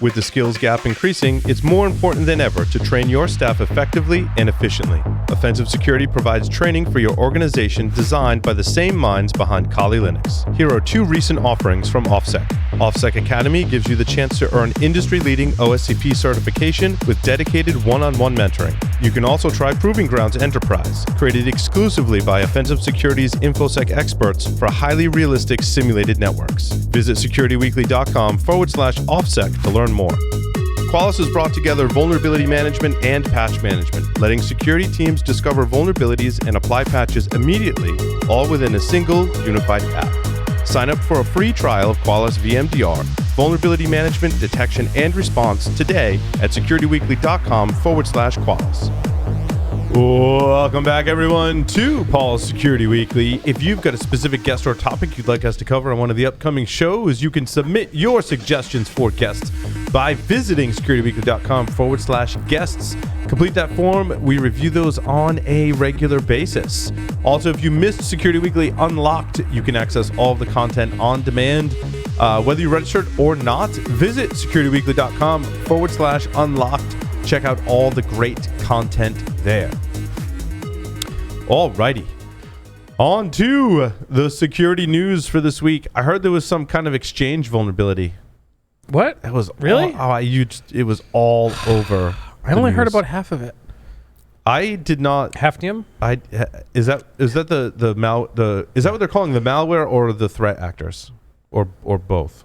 With the skills gap increasing, it's more important than ever to train your staff effectively and efficiently. Offensive Security provides training for your organization designed by the same minds behind Kali Linux. Here are 2 recent offerings from OffSec. OffSec Academy gives you the chance to earn industry-leading OSCP certification with dedicated one-on-one mentoring. You can also try Proving Grounds Enterprise, created exclusively by Offensive Security's InfoSec experts for highly realistic simulated networks. Visit securityweekly.com/offsec to learn more. Qualys has brought together vulnerability management and patch management, letting security teams discover vulnerabilities and apply patches immediately, all within a single, unified app. Sign up for a free trial of Qualys VMDR, vulnerability management, detection, and response today at securityweekly.com/Qualys. Welcome back, everyone, to Paul's Security Weekly. If you've got a specific guest or topic you'd like us to cover on one of the upcoming shows, you can submit your suggestions for guests by visiting securityweekly.com/guests. Complete that form. We review those on a regular basis. Also, if you missed Security Weekly Unlocked, you can access all of the content on demand. Whether you're registered or not, visit securityweekly.com/unlocked. Check out all the great content there. Alrighty. On to the security news for this week. I heard there was some kind of exchange vulnerability. What? It was really? It was all over. I only heard about half of it. I did not. Hafnium? Is that is that what they're calling the malware or the threat actors, or both,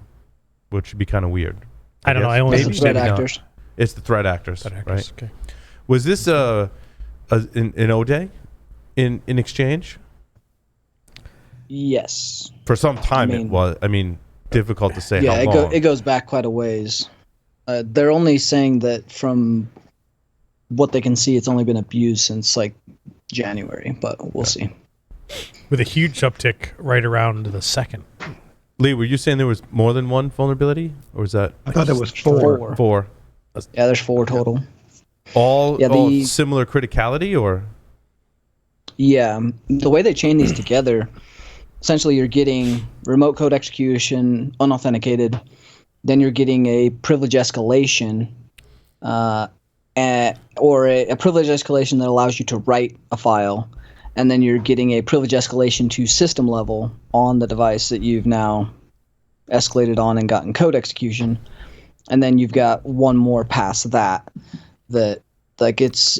which would be kind of weird. I don't know. I only the threat actors. It's the threat actors, right? Okay. Was this an O-Day in exchange? Yes. For some time it was. I mean, difficult to say how long. It goes back quite a ways. They're only saying that from what they can see, it's only been abused since like January, but we'll see. With a huge uptick right around the 2nd. Lee, were you saying there was more than one vulnerability, or was that? I thought it was 4. 4. Yeah, there's 4 total. All similar criticality, or? Yeah, the way they chain these together, essentially you're getting remote code execution, unauthenticated, then you're getting a privilege escalation, or a privilege escalation that allows you to write a file, and then you're getting a privilege escalation to system level on the device that you've now escalated on and gotten code execution. And then you've got one more past that like it's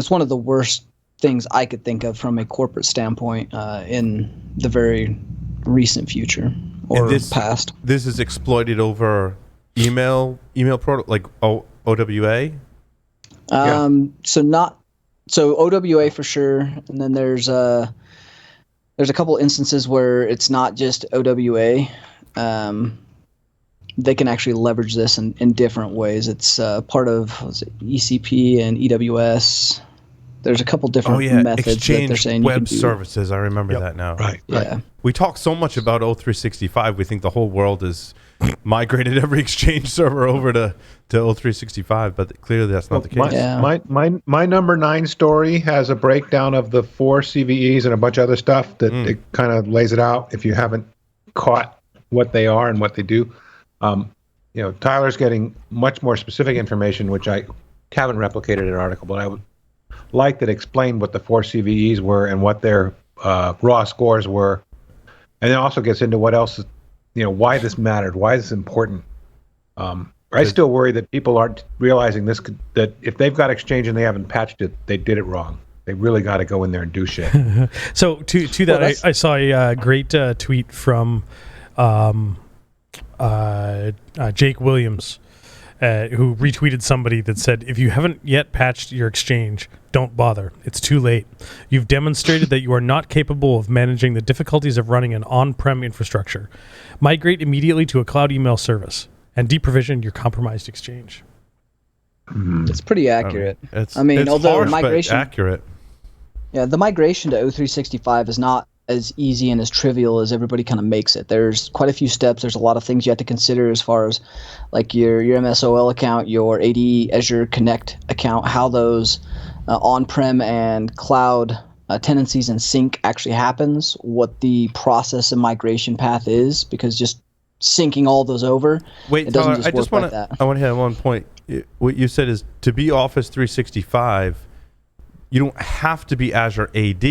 one of the worst things I could think of from a corporate standpoint in the very recent future or past. This is exploited over email protocol, like OWA. So OWA for sure, and then there's a couple instances where it's not just OWA. They can actually leverage this in different ways. It's part of ECP and EWS. There's a couple different methods Exchange that they're saying web you can do. services. I remember that now. Right. Yeah. We talk so much about O365. We think the whole world is migrated every Exchange server over to O365, but clearly that's not the case. My number 9 story has a breakdown of the 4 CVEs and a bunch of other stuff that it kind of lays it out if you haven't caught what they are and what they do. Tyler's getting much more specific information, which I haven't replicated in an article, but I would like that explain what the 4 CVEs were and what their raw scores were. And it also gets into what else, why this mattered, why this is important. I still worry that people aren't realizing that if they've got Exchange and they haven't patched it, they did it wrong. They really got to go in there and do shit. So to that, I saw a great tweet from Jake Williams, who retweeted somebody that said, if you haven't yet patched your Exchange, don't bother. It's too late. You've demonstrated that you are not capable of managing the difficulties of running an on-prem infrastructure. Migrate immediately to a cloud email service and deprovision your compromised Exchange. It's pretty accurate. It's although harsh, migration, but accurate. Yeah, the migration to O365 is not as easy and as trivial as everybody kind of makes it. There's quite a few steps. There's a lot of things you have to consider as far as like your MSOL account, your AD Azure Connect account, how those on-prem and cloud tenancies and sync actually happens, what the process and migration path is, because just syncing all those over. Wait, It doesn't Tyler, just I just work want like to. that. I want to hit on one point. What you said is to be Office 365, you don't have to be Azure AD.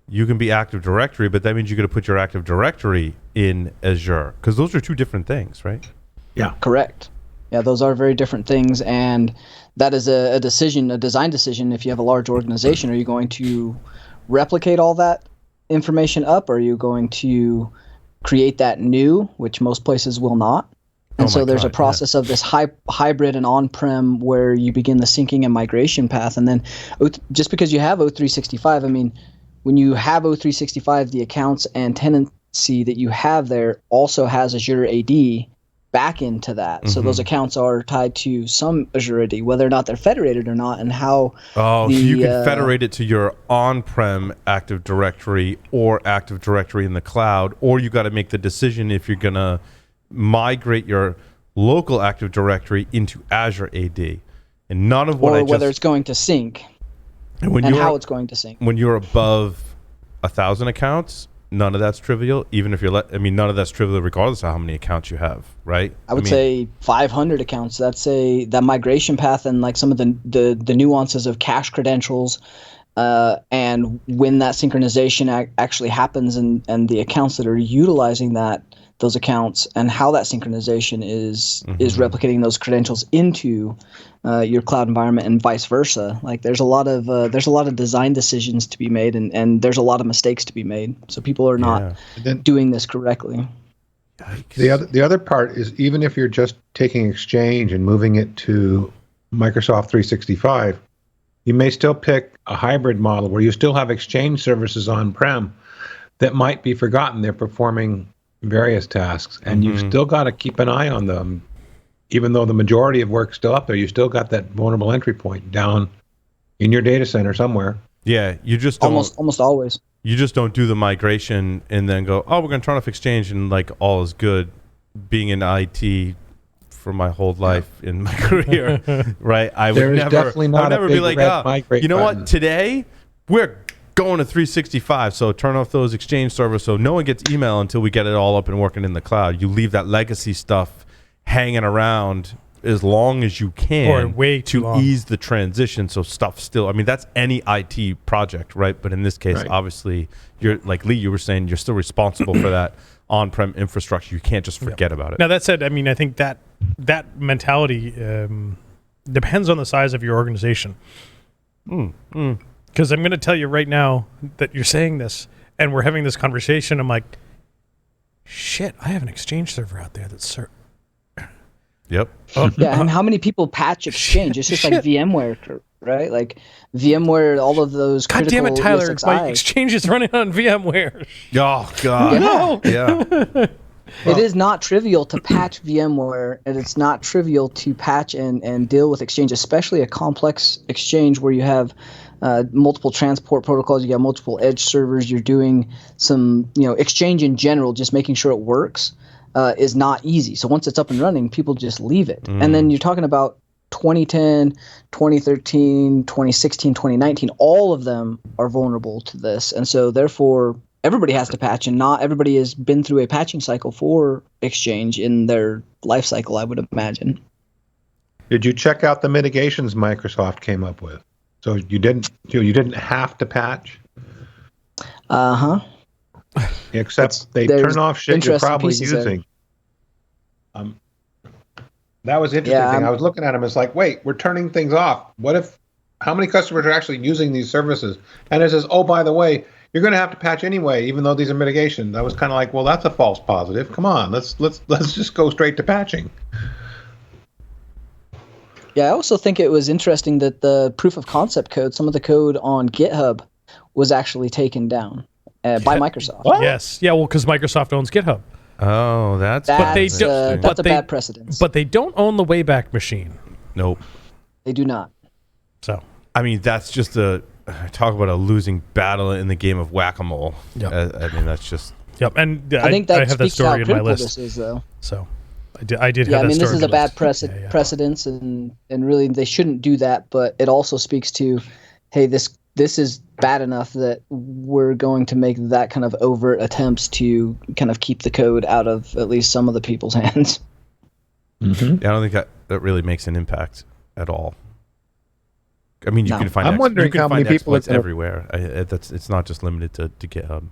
You can be Active Directory, but that means you got to put your Active Directory in Azure because those are two different things, right? Yeah. Correct. Yeah, those are very different things, and that is a decision, a design decision. If you have a large organization, are you going to replicate all that information up? Or are you going to create that new, which most places will not? And so there's a process of this hybrid and on-prem where you begin the syncing and migration path. And then just because you have O365, I mean, when you have O365, the accounts and tenancy that you have there also has Azure AD back into that. So those accounts are tied to some Azure AD, whether or not they're federated or not, and how. So you can federate it to your on-prem Active Directory or Active Directory in the cloud, or you got to make the decision if you're going to migrate your local Active Directory into Azure AD. And none of what or whether it's going to sync and how it's going to sync. When you're above 1,000 accounts, none of that's trivial. Even if none of that's trivial regardless of how many accounts you have, right? I would say 500 accounts. That's that migration path and like some of the nuances of cache credentials, and when that synchronization actually happens, and the accounts that are utilizing those accounts, and how that synchronization is replicating those credentials into your cloud environment, and vice versa. Like there's a lot of design decisions to be made, and there's a lot of mistakes to be made. So people are not doing this correctly. The other part is, even if you're just taking Exchange and moving it to Microsoft 365, you may still pick a hybrid model where you still have Exchange services on-prem that might be forgotten. They're performing various tasks, and you've still got to keep an eye on them. Even though the majority of work's still up there, you still got that vulnerable entry point down in your data center somewhere. Yeah, you just don't, almost always. You just don't do the migration and then go, oh, we're going to turn off Exchange and like all is good. Being in IT for my whole life in my career, right? I would never be like, you know what? Today we're going to 365, so turn off those Exchange servers so no one gets email until we get it all up and working in the cloud. You leave that legacy stuff hanging around as long as you can, or way too long, ease the transition. So stuff still, I mean, that's any IT project, right? But in this case, obviously, you're like Lee, you were saying, you're still responsible for that on-prem infrastructure. You can't just forget about it. Now that said, I mean, I think that mentality depends on the size of your organization. Because I'm going to tell you right now that you're saying this and we're having this conversation. I'm like, shit, I have an Exchange server out there that's Yep. Yeah, and how many people patch Exchange? It's just like VMware, right? Like VMware, all of those. God damn it, Tyler! My Exchange is running on VMware. Oh God! No. Yeah. It is not trivial to patch VMware, and it's not trivial to patch and deal with Exchange, especially a complex Exchange where you have multiple transport protocols, you got multiple edge servers, you're doing some, Exchange in general, just making sure it works is not easy. So once it's up and running, people just leave it. And then you're talking about 2010, 2013, 2016, 2019, all of them are vulnerable to this. And so therefore, everybody has to patch, and not everybody has been through a patching cycle for Exchange in their life cycle, I would imagine. Did you check out the mitigations Microsoft came up with? So you didn't have to patch? Except they turn off shit you're probably using. That was interesting thing. I was looking at them. It's like, wait, we're turning things off. How many customers are actually using these services? And it says, oh, by the way, you're going to have to patch anyway, even though these are mitigations. I was kind of like, well, that's a false positive. Come on, let's just go straight to patching. Yeah, I also think it was interesting that the proof of concept code, some of the code on GitHub, was actually taken down by Microsoft. What? Yes. Yeah, well, because Microsoft owns GitHub. Oh, that's a bad precedence. But they don't own the Wayback Machine. Nope. They do not. So, I mean, that's just talk about a losing battle in the game of whack-a-mole. Yep. I mean, that's just. Yep, and I think that I have that story in my list. This is, though. So, I did. Yeah, have I mean, that story this is in a my bad precedence, and really they shouldn't do that. But it also speaks to, hey, this this is bad enough that we're going to make that kind of overt attempts to kind of keep the code out of at least some of the people's hands. Mm-hmm. Yeah, I don't think that really makes an impact at all. I mean, you can find. I'm wondering how many people exploits everywhere. It's not just limited to GitHub.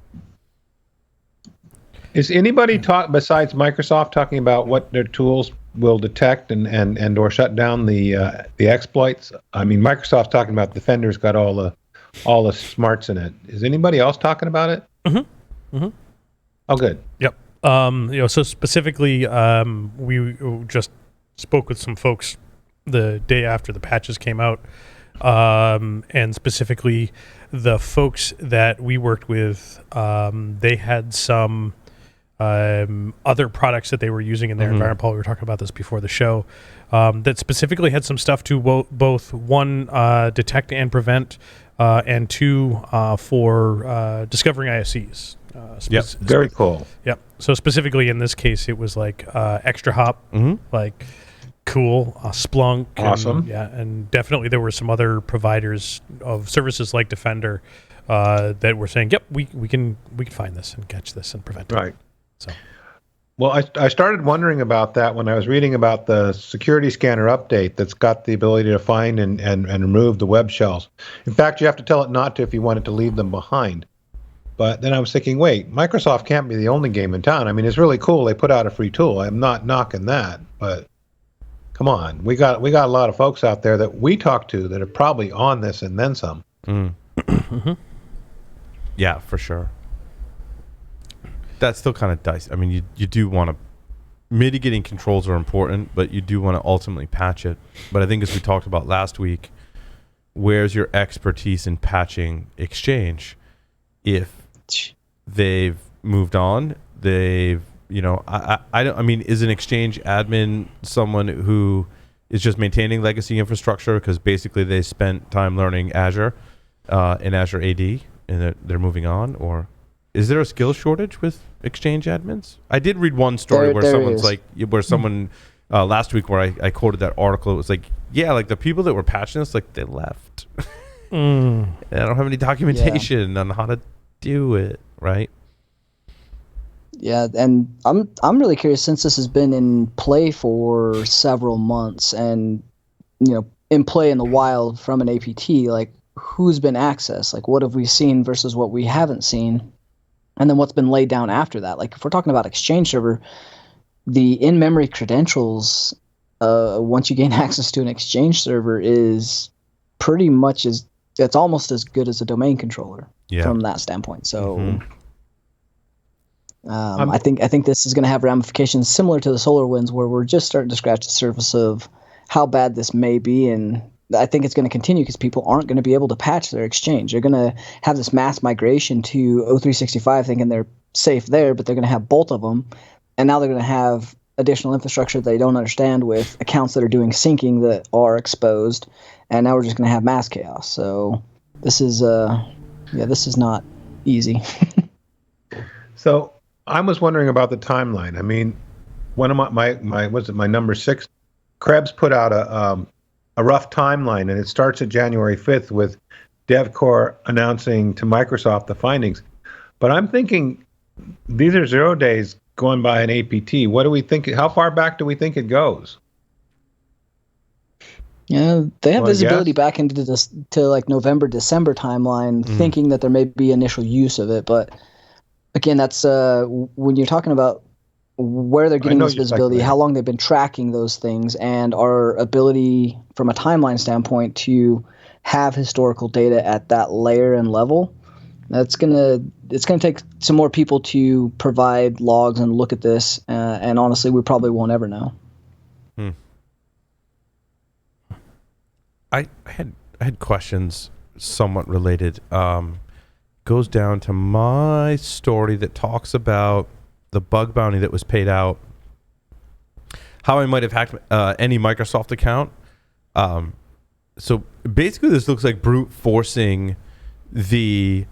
Is anybody besides Microsoft talking about what their tools will detect and or shut down the exploits? I mean, Microsoft's talking about Defender's got all the smarts in it. Is anybody else talking about it? Mm-hmm. Mm-hmm. Oh, good. Yep. So specifically, we just spoke with some folks the day after the patches came out, and specifically the folks that we worked with, they had some other products that they were using in their environment. Paul, we were talking about this before the show, that specifically had some stuff to both one, detect and prevent, and two, for discovering ISCs. Very cool. Yep. So specifically in this case, it was like extra hop, like cool, Splunk. Awesome. And definitely there were some other providers of services like Defender that were saying, yep, we can find this and catch this and prevent it. Right. So, well, I started wondering about that when I was reading about the security scanner update that's got the ability to find and remove the web shells. In fact, you have to tell it not to if you want it to leave them behind. But then I was thinking, wait, Microsoft can't be the only game in town. I mean, it's really cool they put out a free tool. I'm not knocking that, but come on, we got a lot of folks out there that we talk to that are probably on this and then some. Yeah, for sure. That's still kind of dicey. I mean, you do want to mitigating controls are important, but you do want to ultimately patch it. But I think as we talked about last week, where's your expertise in patching Exchange? If they've moved on, they've, I mean, is an Exchange admin someone who is just maintaining legacy infrastructure because basically they spent time learning Azure and Azure AD and they're moving on? Or is there a skill shortage with Exchange admins? I did read one story where someone last week where I quoted that article. It was like, yeah, like the people that were patching this, like they left. And I don't have any documentation on how to do it, right? Yeah, and I'm really curious, since this has been in play for several months and in play in the wild from an APT, like who's been accessed? Like what have we seen versus what we haven't seen? And then what's been laid down after that? Like if we're talking about Exchange Server, the in-memory credentials, once you gain access to an Exchange server, is pretty much it's almost as good as a domain controller from that standpoint. So I think this is going to have ramifications similar to the SolarWinds, where we're just starting to scratch the surface of how bad this may be, and I think it's going to continue because people aren't going to be able to patch their Exchange. They're going to have this mass migration to O365 thinking they're safe there, but they're going to have both of them, and now they're going to have additional infrastructure they don't understand with accounts that are doing syncing that are exposed, and now we're just going to have mass chaos. So this is not easy. So I was wondering about the timeline. I mean, one of my number 6, Krebs put out a rough timeline, and it starts at January 5th with DevCore announcing to Microsoft the findings. But I'm thinking these are 0 days going by an APT. What do we think? How far back do we think it goes? Yeah, they have visibility back into this to like November, December timeline, thinking that there may be initial use of it. But again, that's when you're talking about where they're getting this visibility, how long they've been tracking those things, and our ability from a timeline standpoint to have historical data at that layer and level. It's gonna take some more people to provide logs and look at this, and honestly, we probably won't ever know. I had questions somewhat related. Goes down to my story that talks about the bug bounty that was paid out, how I might have hacked any Microsoft account. So basically this looks like brute forcing the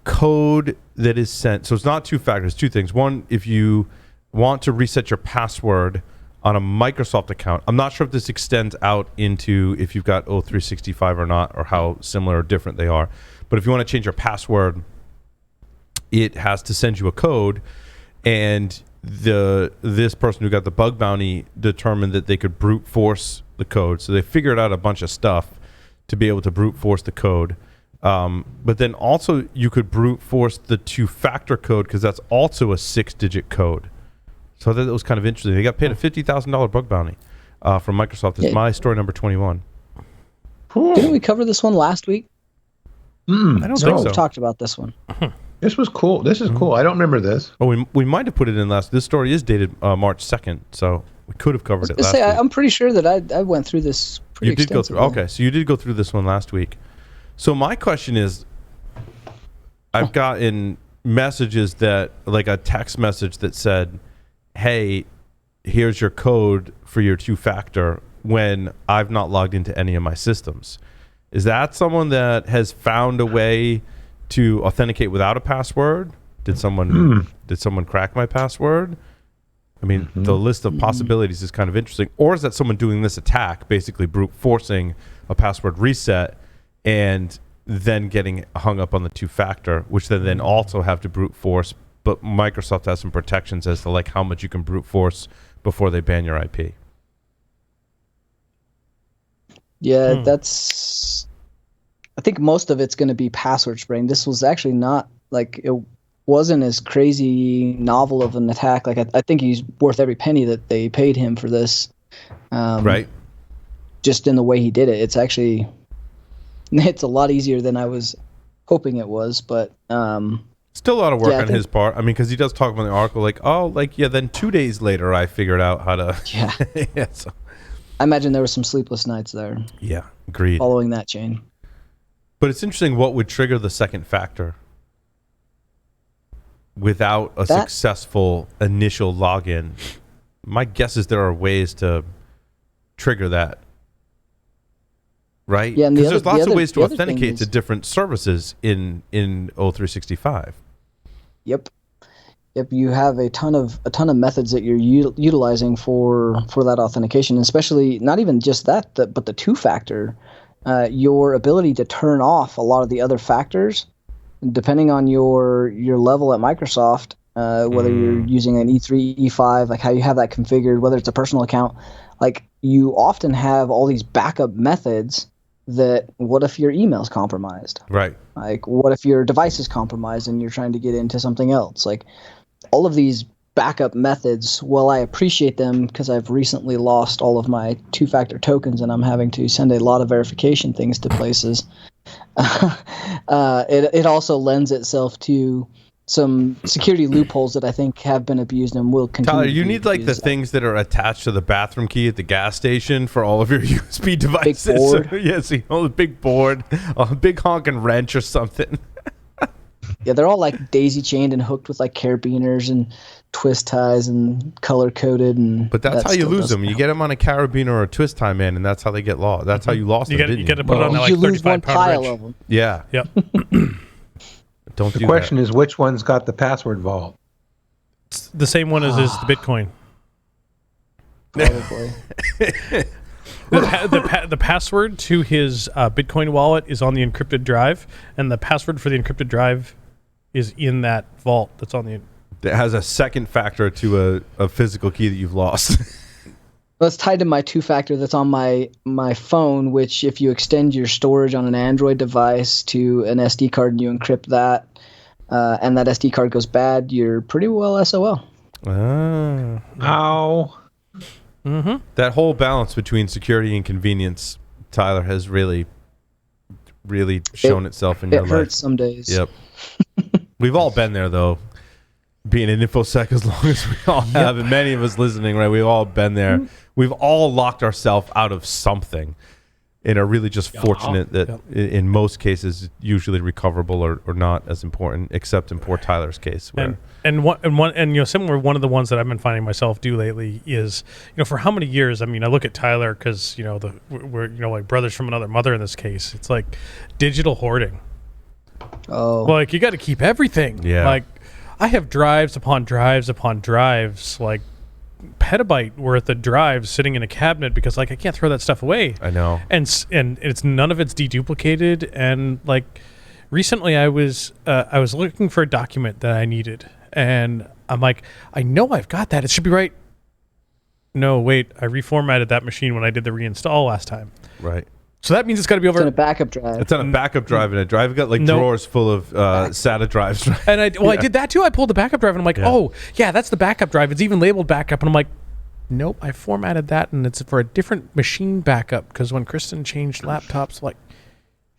code that is sent. So it's not two factors, two things. One, if you want to reset your password on a Microsoft account. I'm not sure if this extends out into if you've got O365 or not, or how similar or different they are. But if you want to change your password, it has to send you a code, and this person who got the bug bounty determined that they could brute force the code. So they figured out a bunch of stuff to be able to brute force the code. But then also you could brute force the two-factor code, because that's also a 6-digit code. So that was kind of interesting. They got paid a $50,000 bug bounty from Microsoft. It's my story number 21. Didn't we cover this one last week? I don't think so. We talked about this one. This was cool. This is cool. I don't remember this. Oh, we might have put it in last. This story is dated March 2nd, so we could have covered it last week. I'm pretty sure that I went through this pretty extensively. Okay, so you did go through this one last week. So my question is, I've gotten messages that, like a text message that said, hey, here's your code for your two-factor, when I've not logged into any of my systems. Is that someone that has found a way to authenticate without a password? Did someone crack my password? I mean, the list of possibilities is kind of interesting. Or is that someone doing this attack, basically brute forcing a password reset and then getting hung up on the two-factor, which they then also have to brute force, but Microsoft has some protections as to like how much you can brute force before they ban your IP. Yeah, that's... I think most of it's going to be password spraying. This was actually not, like, it wasn't as crazy novel of an attack. Like, I think he's worth every penny that they paid him for this. Right. Just in the way he did it. It's actually... It's a lot easier than I was hoping it was, but... Still a lot of work on his part. I mean, because he does talk about the article, like, then 2 days later I figured out how to... Yeah. Yeah, so. I imagine there were some sleepless nights there. Yeah, agreed. Following that chain. But it's interesting what would trigger the second factor without a successful initial login. My guess is there are ways to trigger that. Right? Yeah, because there's lots of ways to authenticate to different services in O365. Yep. You have a ton of methods that you're utilizing for that authentication, especially not even just that, but the two-factor. Your ability to turn off a lot of the other factors, depending on your level at Microsoft, whether you're using an E3, E5, like how you have that configured, whether it's a personal account, like you often have all these backup methods. That what if your email's compromised? Right. Like what if your device is compromised and you're trying to get into something else? Like all of these backup methods, while I appreciate them because I've recently lost all of my two-factor tokens and I'm having to send a lot of verification things to places, it also lends itself to some security loopholes that I think have been abused and will continue. Tyler, you need like the things that are attached to the bathroom key at the gas station for all of your USB devices. Big board. So, yeah, so the big board, a big honking wrench or something. Yeah, they're all like daisy chained and hooked with like carabiners and twist ties and color coded. But that's how you lose them. You get them on a carabiner or a twist tie, man, and that's how they get lost. That's how you lost them. You got to put it on like 35-pound pile wrench. of them. Yeah. Yep. Don't do the question is, which one's got the password vault? It's the same one as is the Bitcoin. Probably. The password to his Bitcoin wallet is on the encrypted drive, and the password for the encrypted drive is in that vault that's on the... It has a second factor to a physical key that you've lost. Well, it's tied to my two-factor that's on my phone, which if you extend your storage on an Android device to an SD card and you encrypt that, and that SD card goes bad, you're pretty well SOL. Ah. Ow. Mm-hmm. That whole balance between security and convenience, Tyler, has really shown itself in your life. It hurts some days. Yep. We've all been there, though. Being in InfoSec as long as we all have, and many of us listening, right? We've all been there. We've all locked ourselves out of something and are really just fortunate that in most cases, usually recoverable or not as important, except in poor Tyler's case. Where And similar, one of the ones that I've been finding myself do lately is, for how many years, I mean, I look at Tyler because, we're like brothers from another mother in this case. It's like digital hoarding. Oh. Like, you got to keep everything. Yeah. Like, I have drives upon drives upon drives, like petabyte worth of drives sitting in a cabinet because like I can't throw that stuff away. I know. And it's none of it's deduplicated. And like recently, I was looking for a document that I needed, and I'm like, I know I've got that. It should be right. No, wait, I reformatted that machine when I did the reinstall last time. Right. So that means it's got to be over. It's on a backup drive. It's on a backup drive, and a drive got like drawers full of SATA drives. Right? And I did that too. I pulled the backup drive, and I'm like, oh yeah, that's the backup drive. It's even labeled backup, and I'm like, nope, I formatted that, and it's for a different machine backup because when Kristen changed laptops, like,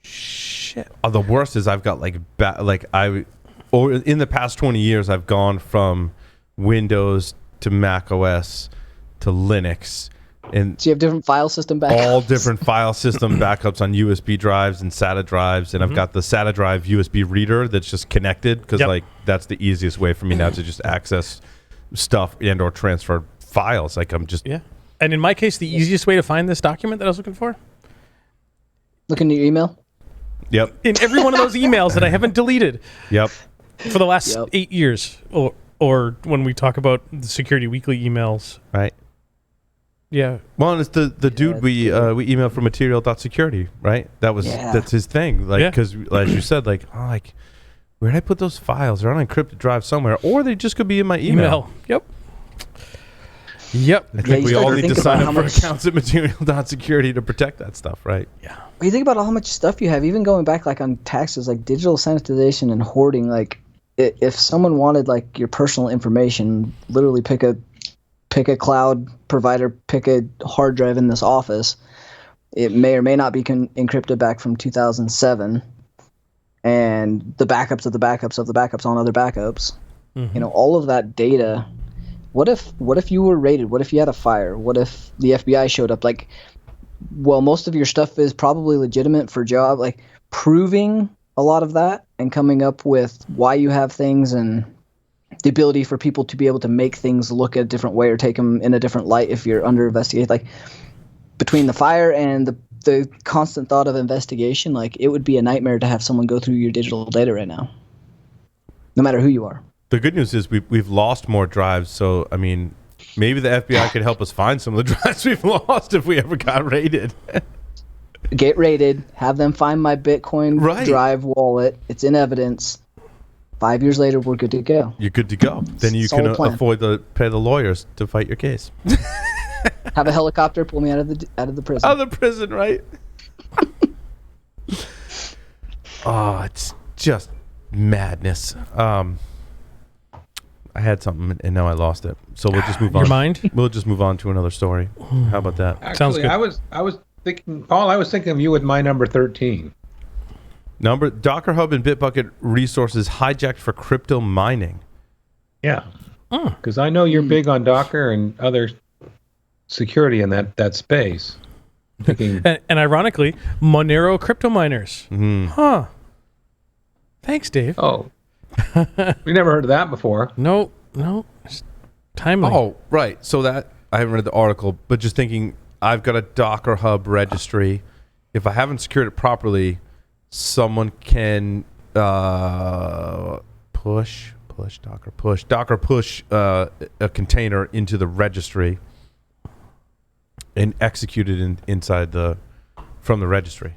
shit. Oh, the worst is I've got in the past 20 years, I've gone from Windows to Mac OS to Linux, and So you have different file system backups. all different file system backups on USB drives and SATA drives, and I've got the SATA drive USB reader that's just connected because like that's the easiest way for me now to just access stuff and or transfer files. Like I'm just And in my case, the easiest way to find this document that I was looking for, Look into your email. Yep. in every one of those emails that I haven't deleted Yep. for the last 8 years, or when we talk about the Security Weekly emails. Right. Yeah. Well, and it's the dude we emailed from material.security, right? That's his thing. Like, because as you said, like, where did I put those files? They're on an encrypted drive somewhere, or they just could be in my email. Yep. I think we all need to sign up for much accounts at material.security to protect that stuff, right? Yeah. When you think about how much stuff you have, even going back like on taxes, like digital sanitization and hoarding, like if someone wanted like your personal information, literally pick a cloud provider, pick a hard drive in this office. It may or may not be encrypted back from 2007, and the backups of the backups of the backups on other backups. Mm-hmm. You know, all of that data. What if you were raided? What if you had a fire? What if the FBI showed up? Like, well, most of your stuff is probably legitimate for job. Like, proving a lot of that and coming up with why you have things and the ability for people to be able to make things look a different way or take them in a different light if you're under investigation. Like, between the fire and the constant thought of investigation, like, it would be a nightmare to have someone go through your digital data right now, no matter who you are. The good news is we've lost more drives, so I mean, maybe the FBI could help us find some of the drives we've lost if we ever got raided. Get raided, have them find my Bitcoin drive wallet. It's in evidence. 5 years later, we're good to go. You're good to go. Then you can afford to pay the lawyers to fight your case. Have a helicopter pull me out of the prison. Out of the prison, right? Oh, it's just madness. I had something and now I lost it. So we'll just move on. Your mind? We'll just move on to another story. How about that? Actually, Sounds good. I was thinking, Paul. I was thinking of you with my number 13. Docker Hub and Bitbucket resources hijacked for crypto mining. Yeah, because I know you're big on Docker and other security in that space. Thinking, and ironically, Monero crypto miners. Mm-hmm. Huh. Thanks, Dave. oh, we never heard of that before. No. It's timely. Oh, right. So that I haven't read the article, but just thinking, I've got a Docker Hub registry. If I haven't secured it properly, someone can push a container into the registry and execute it from the registry.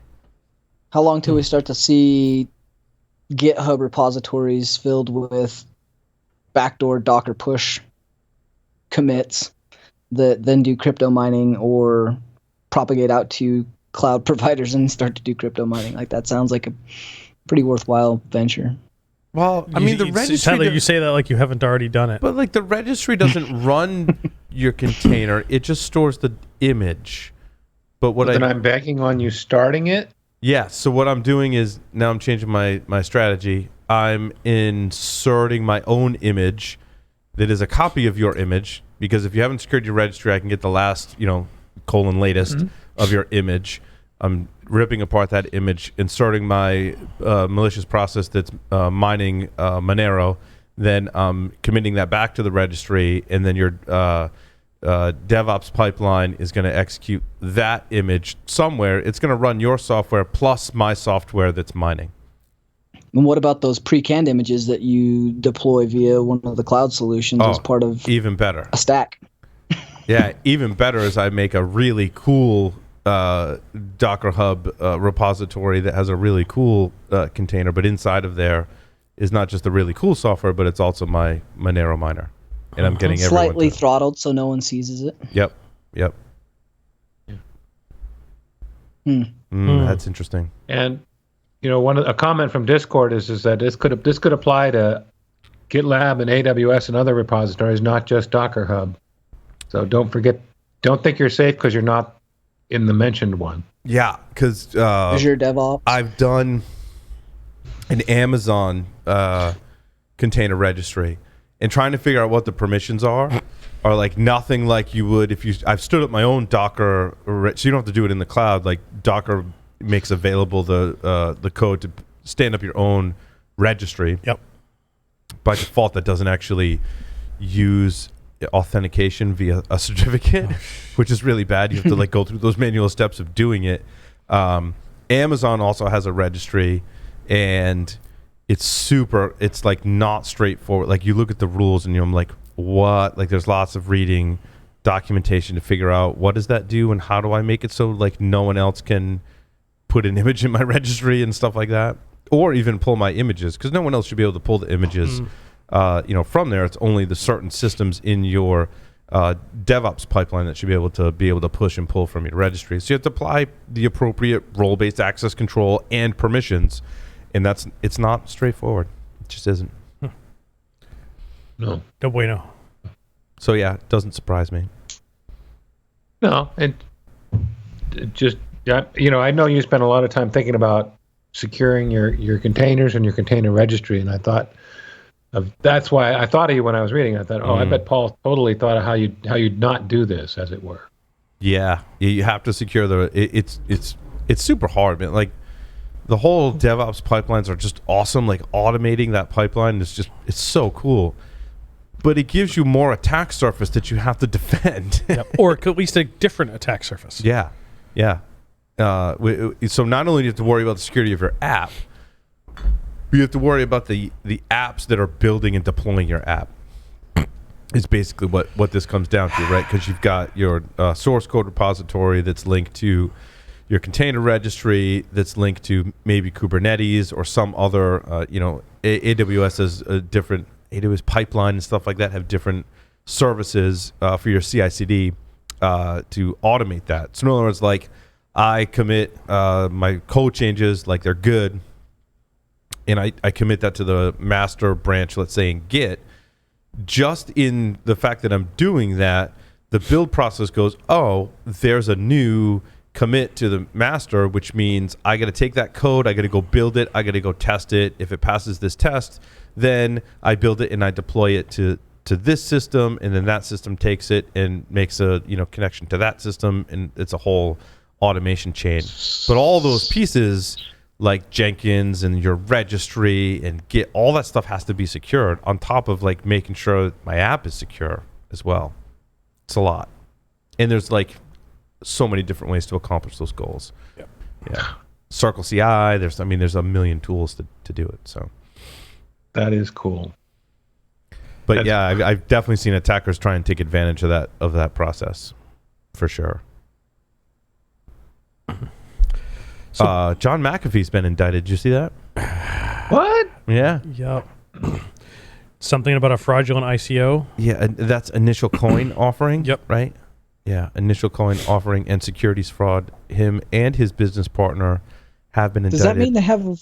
How long till we start to see GitHub repositories filled with backdoor Docker push commits that then do crypto mining or propagate out to cloud providers and start to do crypto mining? Like, that sounds like a pretty worthwhile venture. Well, I mean, the registry... Tyler, you say that like you haven't already done it. But, like, the registry doesn't run your container. It just stores the image. But then I'm banking on you starting it? Yeah, so what I'm doing is, now I'm changing my strategy. I'm inserting my own image that is a copy of your image, because if you haven't secured your registry, I can get the last, latest of your image. I'm ripping apart that image, inserting my malicious process that's mining Monero, then committing that back to the registry, and then your DevOps pipeline is going to execute that image somewhere. It's going to run your software plus my software that's mining. And what about those pre-canned images that you deploy via one of the cloud solutions as part of even better a stack? Yeah, even better is I make a really cool Docker Hub repository that has a really cool container, but inside of there is not just the really cool software, but it's also my Monero miner, and I'm getting everyone Slightly throttled so no one seizes it. Yep. That's interesting. And a comment from Discord is that this could apply to GitLab and AWS and other repositories, not just Docker Hub. So don't think you're safe because you're not in the mentioned one. Yeah, because Azure DevOps. I've done an Amazon container registry, and trying to figure out what the permissions are like nothing like you would if I've stood up my own Docker, so you don't have to do it in the cloud. Like Docker makes available the code to stand up your own registry. Yep. By default, that doesn't actually use authentication via a certificate, which is really bad. You have to go through those manual steps of doing it. Amazon also has a registry, and it's not straightforward. Like you look at the rules and I'm like, what? Like there's lots of reading documentation to figure out what does that do and how do I make it so no one else can put an image in my registry and stuff like that, or even pull my images, because no one else should be able to pull the images from there. It's only the certain systems in your DevOps pipeline that should be able to push and pull from your registry. So you have to apply the appropriate role-based access control and permissions, and it's not straightforward. It just isn't. No bueno. So yeah, it doesn't surprise me. No, and just I know you spend a lot of time thinking about securing your containers and your container registry, and I thought that's why I thought of you when I was reading. I thought, I bet Paul totally thought of how you'd not do this, as it were. Yeah, you have to secure it's super hard, man. Like the whole DevOps pipelines are just awesome. Like automating that pipeline it's so cool. But it gives you more attack surface that you have to defend. Yep. Or at least a different attack surface. Yeah. So not only do you have to worry about the security of your app, but you have to worry about the apps that are building and deploying your app. Is basically what this comes down to, right? Because you've got your source code repository that's linked to your container registry, that's linked to maybe Kubernetes or some other, AWS has a different AWS pipeline and stuff like that, have different services for your CI/CD to automate that. So in other words, like I commit my code changes, like they're good, and I commit that to the master branch, let's say in Git. Just in the fact that I'm doing that, the build process goes, there's a new commit to the master, which means I got to take that code, I got to go build it, I got to go test it. If it passes this test, then I build it and I deploy it to this system, and then that system takes it and makes a connection to that system, and it's a whole automation chain. But all those pieces like Jenkins and your registry and Git, all that stuff has to be secured on top of like making sure my app is secure as well. It's a lot. And there's like so many different ways to accomplish those goals. Yep. Yeah. Circle CI, there's a million tools to do it. So that is cool. But I've definitely seen attackers try and take advantage of that process, for sure. So, John McAfee's been indicted. Did you see that? What? Yeah. Yep. Something about a fraudulent ICO. Yeah, and that's initial coin offering. Yep. Right. Yeah, initial coin offering and securities fraud. Him and his business partner have been indicted. Does that mean they have,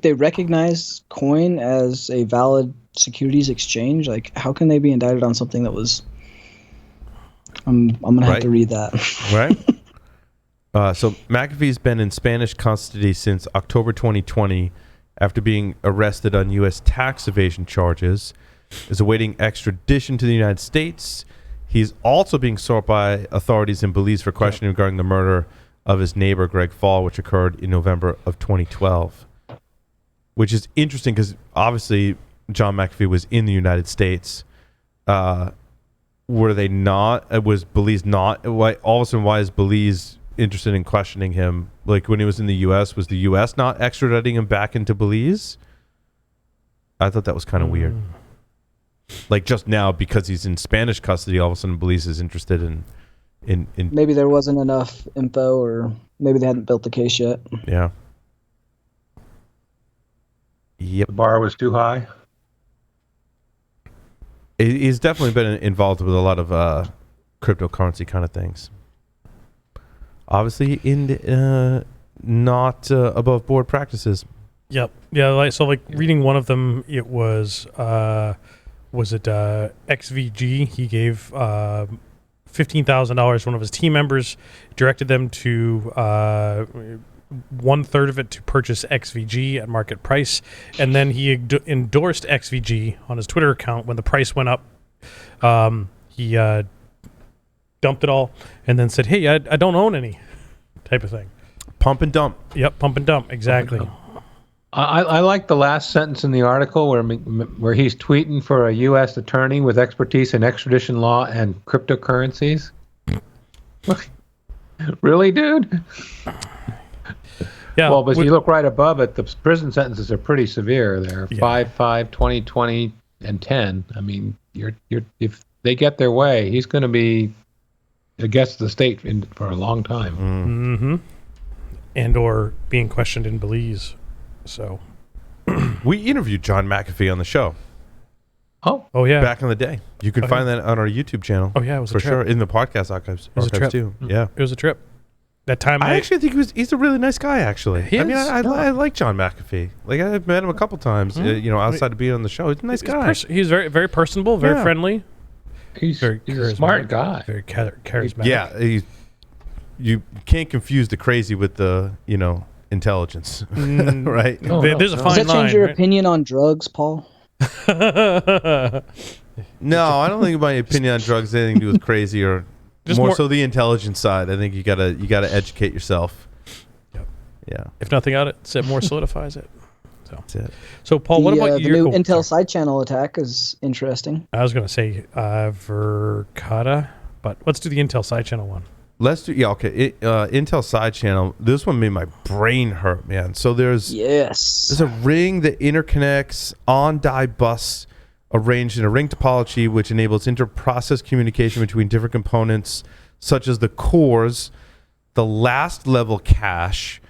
they recognize coin as a valid securities exchange? Like, how can they be indicted on something that was? I'm gonna have to read that. Right. So McAfee's been in Spanish custody since October 2020 after being arrested on U.S. tax evasion charges, is awaiting extradition to the United States. He's also being sought by authorities in Belize for questioning regarding the murder of his neighbor, Greg Fall, which occurred in November of 2012. Which is interesting because obviously John McAfee was in the United States. Were they not? Was Belize not? Why, all of a sudden, why is Belize interested in questioning him? Like when he was in the U.S., was the U.S. not extraditing him back into Belize? I thought that was kind of weird. like just now because he's in Spanish custody, all of a sudden Belize is interested in Maybe there wasn't enough info, or maybe they hadn't built the case yet. Yeah. Yep. The bar was too high. He's definitely been involved with a lot of cryptocurrency kind of things. Obviously, not above board practices. Yep. Yeah. Like reading one of them, it was it XVG? He gave $15,000. One of his team members directed them to 1/3 of it to purchase XVG at market price, and then he endorsed XVG on his Twitter account when the price went up. He dumped it all and then said, "Hey, I don't own any," type of thing. Pump and dump. Yep, pump and dump. Exactly. I like the last sentence in the article where he's tweeting for a U.S. attorney with expertise in extradition law and cryptocurrencies. Really, dude? Yeah. Well, but you look right above it, the prison sentences are pretty severe there. Yeah. 5, 20, 20, and 10. I mean, if they get their way, he's going to be against the state for a long time. Mm-hmm. And or being questioned in Belize. So we interviewed John McAfee on the show. Oh yeah. Back in the day. You can find that on our YouTube channel. Oh yeah, it was for a trip. sure in the podcast archives too. Yeah. It was a trip. That time I actually think he's a really nice guy actually. He I mean, is. I like John McAfee. Like I've met him a couple times, outside of being on the show. He's a nice guy. He's very very personable, very friendly. He's a smart guy. Very charismatic. Yeah, you can't confuse the crazy with the, intelligence, right? There's a fine line. Does that change your right? opinion on drugs, Paul? No, I don't think my opinion on drugs has anything to do with crazy or Just more so the intelligence side. I think you gotta educate yourself. Yep. Yeah, If nothing else, it more solidifies it. So that's it. So Paul, what about the your new Intel side channel attack is interesting. I was going to say Verkada, but let's do the Intel side channel one. Let's do Intel side channel. This one made my brain hurt, man. So there's a ring that interconnects on-die bus arranged in a ring topology, which enables inter-process communication between different components, such as the cores, the last level cache,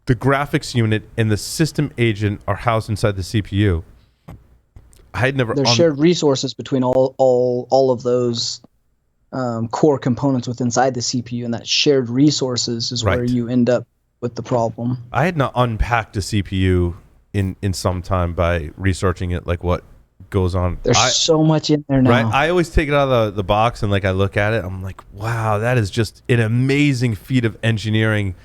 the graphics unit, and the system agent are housed inside the CPU. I had never. There's shared resources between all of those core components inside the CPU, and that shared resources is where you end up with the problem. I had not unpacked a CPU in some time by researching it, like what goes on. There's so much in there now. Right, I always take it out of the box and I look at it. I'm like, wow, that is just an amazing feat of engineering.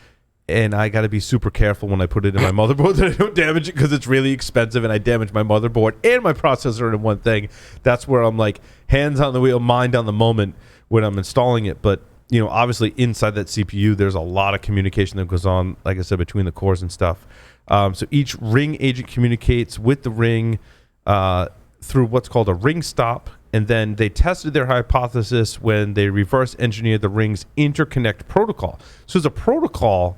And I got to be super careful when I put it in my motherboard that I don't damage it, because it's really expensive and I damage my motherboard and my processor in one thing. That's where I'm like hands on the wheel, mind on the moment when I'm installing it. But, obviously inside that CPU, there's a lot of communication that goes on, like I said, between the cores and stuff. So each ring agent communicates with the ring through what's called a ring stop. And then they tested their hypothesis when they reverse engineered the ring's interconnect protocol. So there's a protocol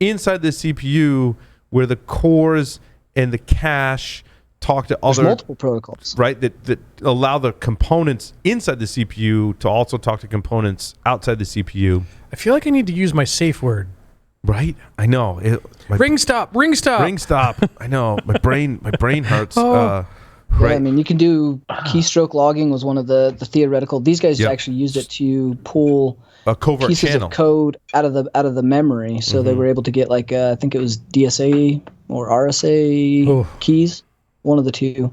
inside the CPU where the cores and the cache talk to There's other multiple protocols, right, that allow the components inside the CPU to also talk to components outside the CPU. I feel like I need to use my safe word. Right? I know. Ring stop. I know. My brain hurts. Oh. Right. Yeah, I mean, you can do keystroke logging was one of the theoretical. These guys actually used it to pull a covert pieces channel of code out of the memory, so they were able to get I think it was DSA or RSA keys, one of the two,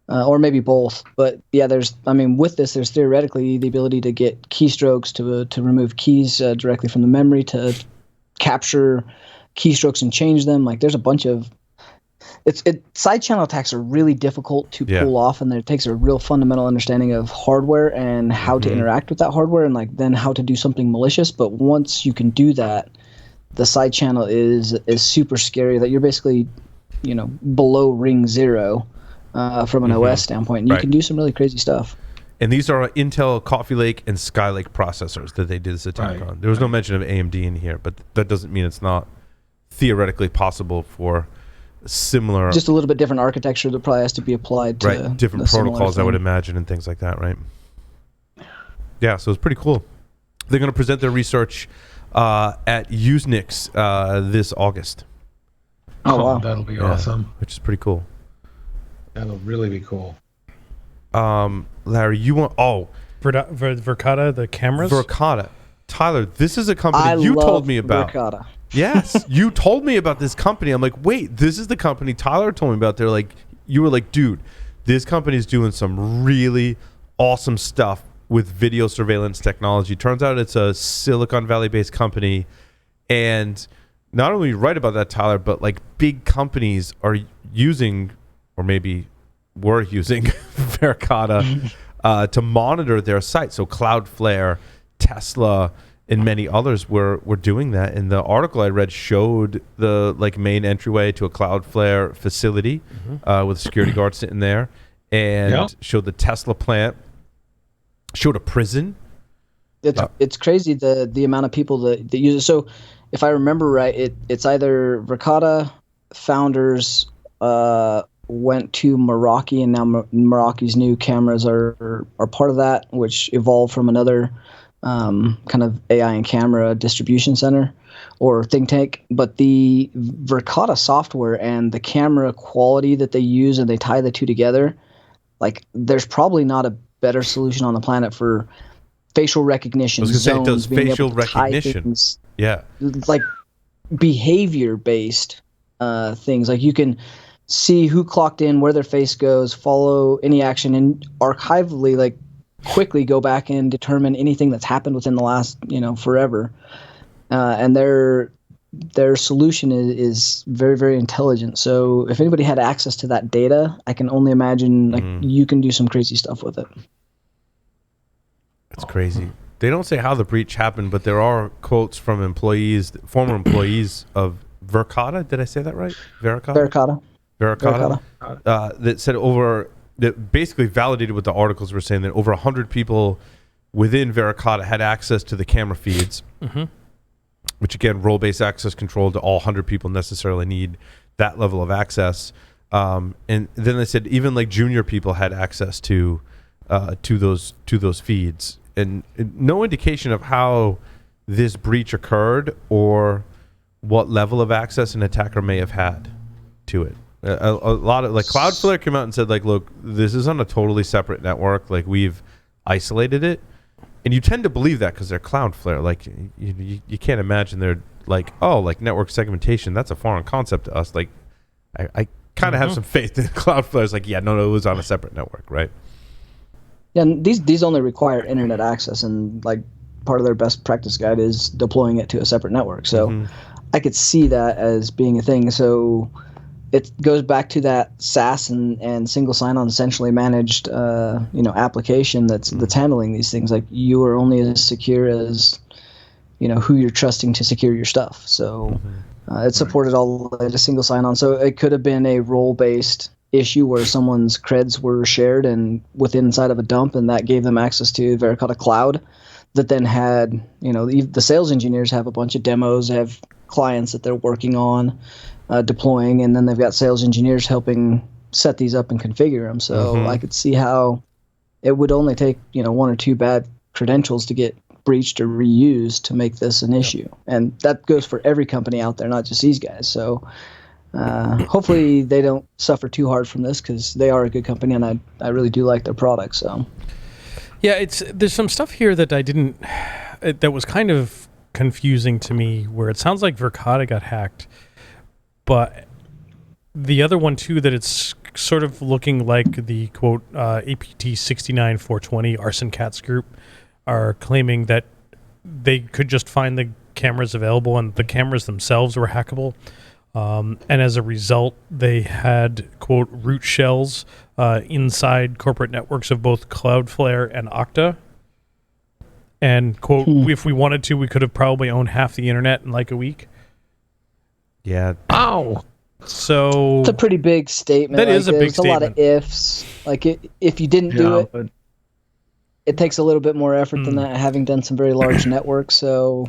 or maybe both. But yeah, with this, there's theoretically the ability to get keystrokes to remove keys directly from the memory, to capture keystrokes and change them. There's a bunch of side channel attacks are really difficult to pull off, and it takes a real fundamental understanding of hardware and how to interact with that hardware, and then how to do something malicious. But once you can do that, the side channel is super scary. That you're basically, below ring zero from an OS standpoint, and you can do some really crazy stuff. And these are Intel Coffee Lake and Skylake processors that they did this attack on. There was no mention of AMD in here, but that doesn't mean it's not theoretically possible for similar, just a little bit different architecture that probably has to be applied to right? Different a similar protocols, I would thing. imagine, and things like that, right? Yeah, so it's pretty cool. They're going to present their research at Usenix this August. Oh wow, That'll be awesome. Which is pretty cool. That'll really be cool. Larry, you want Verkada, the cameras. Verkada. Tyler, this is a company you love told me about. Verkada. Yes, you told me about this company. I'm like, wait, this is the company Tyler told me about. They're like, you were like, dude, this company is doing some really awesome stuff with video surveillance technology. Turns out it's a Silicon Valley based company, and not only you write about that, Tyler, but like big companies are using, or maybe were using Verkada to monitor their site. So Cloudflare, Tesla, and many others were doing that. And the article I read showed the like main entryway to a Cloudflare facility with a security guard sitting there, and showed the Tesla plant, showed a prison. It's crazy the amount of people that use it. So if I remember right, it's either Verkada founders went to Meraki, and now Meraki's new cameras are part of that, which evolved from another kind of AI and camera distribution center or think tank. But the Verkada software and the camera quality that they use, and they tie the two together, like there's probably not a better solution on the planet for facial recognition. I was going to say, it does being facial able to tie recognition. things, Yeah. like behavior based things. Like you can see who clocked in, where their face goes, follow any action, and archivally, like quickly go back and determine anything that's happened within the last, forever. And their solution is very, very intelligent. So if anybody had access to that data, I can only imagine like you can do some crazy stuff with it. It's crazy. They don't say how the breach happened, but there are quotes from former employees of Verkada. Did I say that right? Verkada. That said that basically validated what the articles were saying, that over 100 people within Verkada had access to the camera feeds, which again, role-based access control to all 100 people necessarily need that level of access. And then they said even like junior people had access to those feeds, and no indication of how this breach occurred or what level of access an attacker may have had to it. A lot of like Cloudflare came out and said like, look, this is on a totally separate network. Like we've isolated it, and you tend to believe that because they're Cloudflare. Like you can't imagine they're like, oh, like network segmentation. That's a foreign concept to us. Like I kind of have some faith that Cloudflare's like, yeah, no, it was on a separate network, right? Yeah, and these only require internet access, and like part of their best practice guide is deploying it to a separate network. So I could see that as being a thing. So it goes back to that SaaS and single sign-on essentially managed application that's handling these things. Like you are only as secure as who you're trusting to secure your stuff. So it supported all the way to single sign-on. So it could have been a role-based issue where someone's creds were shared and within inside of a dump, and that gave them access to Verkada Cloud. That then had the sales engineers have a bunch of demos, have clients that they're working on deploying, and then they've got sales engineers helping set these up and configure them. So I could see how it would only take one or two bad credentials to get breached or reused to make this an issue, and that goes for every company out there, not just these guys. So hopefully they don't suffer too hard from this, because they are a good company, and I really do like their products. So yeah, there's some stuff here that that was kind of confusing to me, where it sounds like Verkada got hacked, but the other one too, that it's sort of looking like the quote APT 69420 Arson Cats group are claiming that they could just find the cameras available, and the cameras themselves were hackable. And as a result, they had, quote, root shells inside corporate networks of both Cloudflare and Okta. And, quote, if we wanted to, we could have probably owned half the internet in like a week. Yeah. Ow! So it's a pretty big statement. That is a big statement. A lot of ifs. Like if you didn't do it, it takes a little bit more effort than that, having done some very large networks. So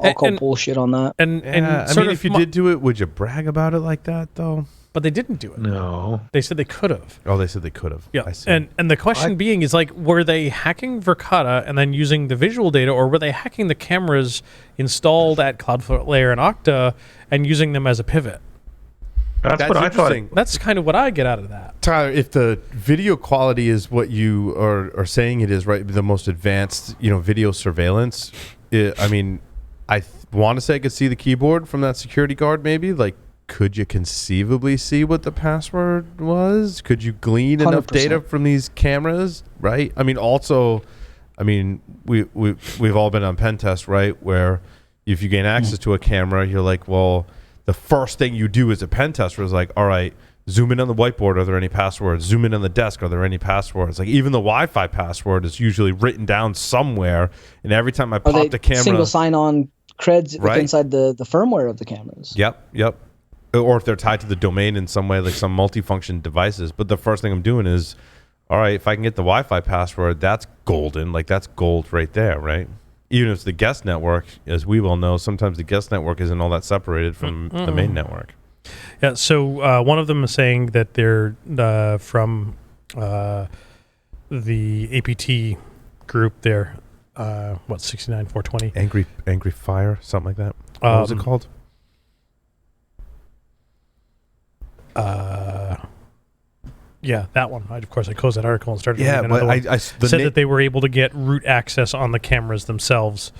I'll call bullshit on that. And I mean, if you did do it, would you brag about it like that, though? but they didn't do it. No. They said they could have. Oh, they said they could have. Yeah, I see. and the question being is like, were they hacking Verkada and then using the visual data, or were they hacking the cameras installed at Cloudflare and Okta and using them as a pivot? That's what I thought. interesting. That's kind of what I get out of that. Tyler, if the video quality is what you are saying it is, right, the most advanced, video surveillance, I want to say I could see the keyboard from that security guard maybe. Like, could you conceivably see what the password was? Could you glean enough 100%. data from these cameras, right? We've all been on pen test, right, where if you gain access to a camera, you're like, well, the first thing you do as a pen tester is like, all right, zoom in on the whiteboard. Are there any passwords? Zoom in on the desk. Are there any passwords? Like even the Wi-Fi password is usually written down somewhere. And every time I pop the camera, single sign-on creds Right. inside the firmware of the cameras. Yep. Or if they're tied to the domain in some way, like some multifunction devices. But the first thing I'm doing is, all right, if I can get the Wi-Fi password, that's golden. Like that's gold right there, right? Even if it's the guest network, as we well know, sometimes the guest network isn't all that separated from the main network. Yeah, so one of them is saying that they're from the APT group there, 69420. Angry Fire, something like that. What was it called? Yeah, that one. Of course, I closed that article and started Yeah, reading but another one. Said that they were able to get root access on the cameras themselves,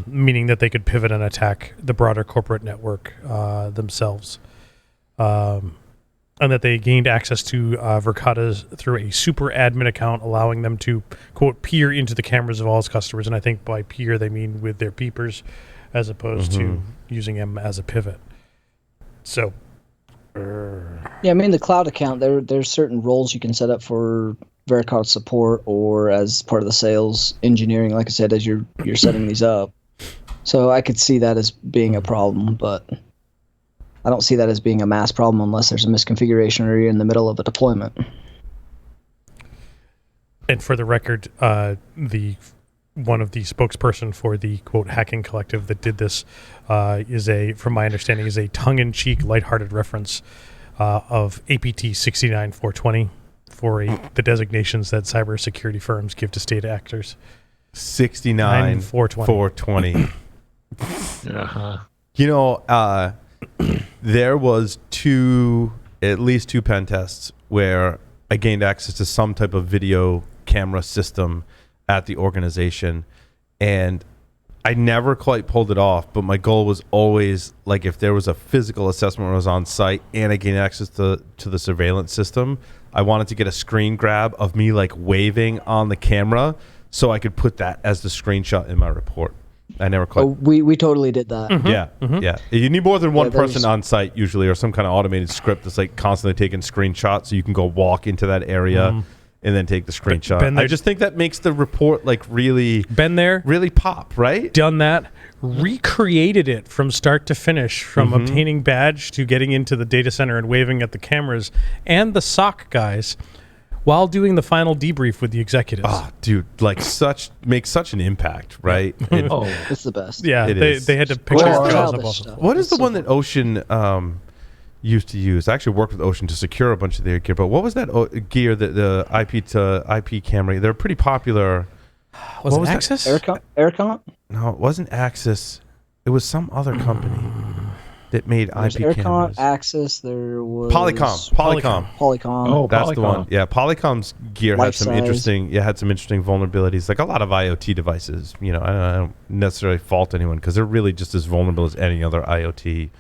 meaning that they could pivot and attack the broader corporate network themselves. And that they gained access to Verkada's through a super admin account, allowing them to, quote, peer into the cameras of all its customers. And I think by peer, they mean with their peepers as opposed to using them as a pivot. So... Yeah, the cloud account, there's certain roles you can set up for Verkada support or as part of the sales engineering, like I said, as you're setting these up. So I could see that as being a problem, but I don't see that as being a mass problem unless there's a misconfiguration or you're in the middle of a deployment. And for the record, one of the spokesperson for the quote hacking collective that did this from my understanding, is a tongue-in-cheek, lighthearted reference of APT 69420 for the designations that cybersecurity firms give to state actors. 69420. Uh-huh. There was at least two pen tests where I gained access to some type of video camera system at the organization, and I never quite pulled it off, but my goal was always, like, if there was a physical assessment where I was on site and I gained access to the surveillance system, I wanted to get a screen grab of me, like, waving on the camera so I could put that as the screenshot in my report. I never quite... Oh, we totally did that. Yeah. You need more than one person there's- on site usually, or some kind of automated script that's, like, constantly taking screenshots so you can go walk into that area and then take the screenshot. I just think that makes the report, like, really pop, right? Done that, recreated it from start to finish, from obtaining badge to getting into the data center and waving at the cameras and the SOC guys while doing the final debrief with the executives. Oh, dude, like makes such an impact, right? It's the best. Yeah, It is. they had to picture Well, it childish up. stuff. What is the So one that Ocean used to use? I actually worked with Ocean to secure a bunch of their gear, but what was that gear, the IP to IP camera? They're pretty popular. Was What it was that? Axis? Aircon? No, it wasn't Axis. It was some other company that made There's IP Aircon, cameras. Axis, there was... Polycom. Polycom. Oh, That's Polycom. the one. Yeah, Polycom's gear had Life some size. interesting vulnerabilities, like a lot of IoT devices. I don't necessarily fault anyone because they're really just as vulnerable as any other IoT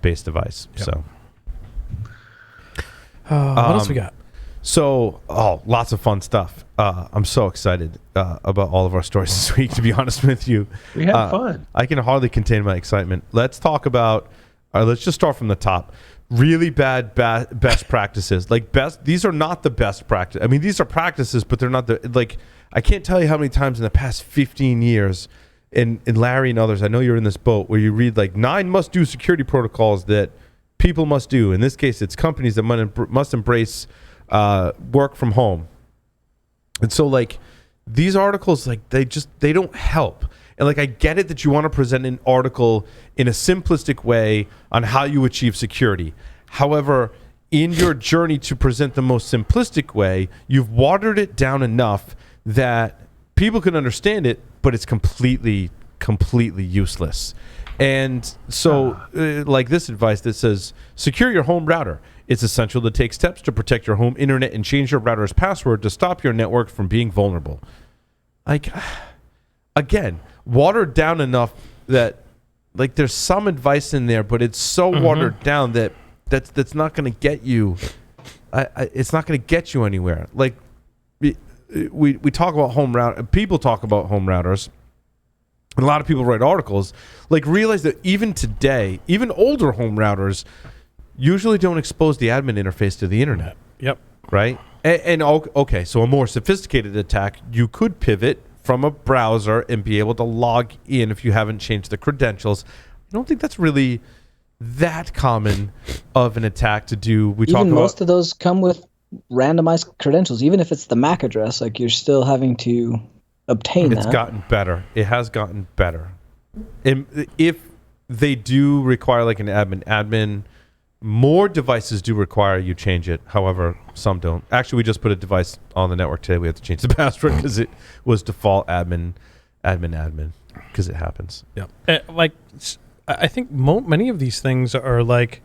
based device. Yep. So, What else we got? Lots of fun stuff. I'm so excited about all of our stories this week, to be honest with you. We had fun. I can hardly contain my excitement. Let's talk about, let's just start from the top. Really bad best practices. These are not the best practice. I mean, these are practices, but they're not I can't tell you how many times in the past 15 years, and Larry and others, I know you're in this boat, where you read 9 must-do security protocols that people must do. In this case, it's companies that must embrace work from home. And so, these articles, they don't help. And I get it that you want to present an article in a simplistic way on how you achieve security. However, in your journey to present the most simplistic way, you've watered it down enough that people can understand it, but it's completely useless. And so, like this advice that says, secure your home router. It's essential to take steps to protect your home internet and change your router's password to stop your network from being vulnerable. Like, again, watered down enough that, like, there's some advice in there, but it's so watered down that's not going to get you. It's not going to get you anywhere. Like, we talk about home router. People talk about home routers. And a lot of people write articles. Like, realize that even today, even older home routers usually don't expose the admin interface to the internet. Yep. Right? And okay, so a more sophisticated attack, you could pivot from a browser and be able to log in if you haven't changed the credentials. I don't think that's really that common of an attack to do. Most of those come with randomized credentials. Even if it's the MAC address, like, you're still having to obtain that. It's gotten better. It has gotten better. And if they do require, like, an admin, more devices do require you change it. However, some don't. Actually, we just put a device on the network today. We had to change the password because it was default admin, because it happens. Yeah. Like, I think many of these things are like,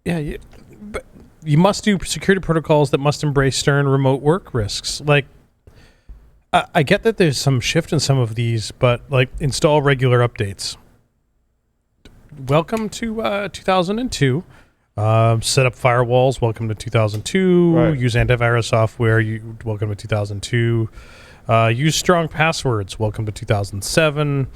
but you must do security protocols that must embrace stern remote work risks. Like, I get that there's some shift in some of these, but, like, install regular updates. Welcome to 2002. Set up firewalls. Welcome to 2002. Right. Use antivirus software. Welcome to 2002. Use strong passwords. Welcome to 2007.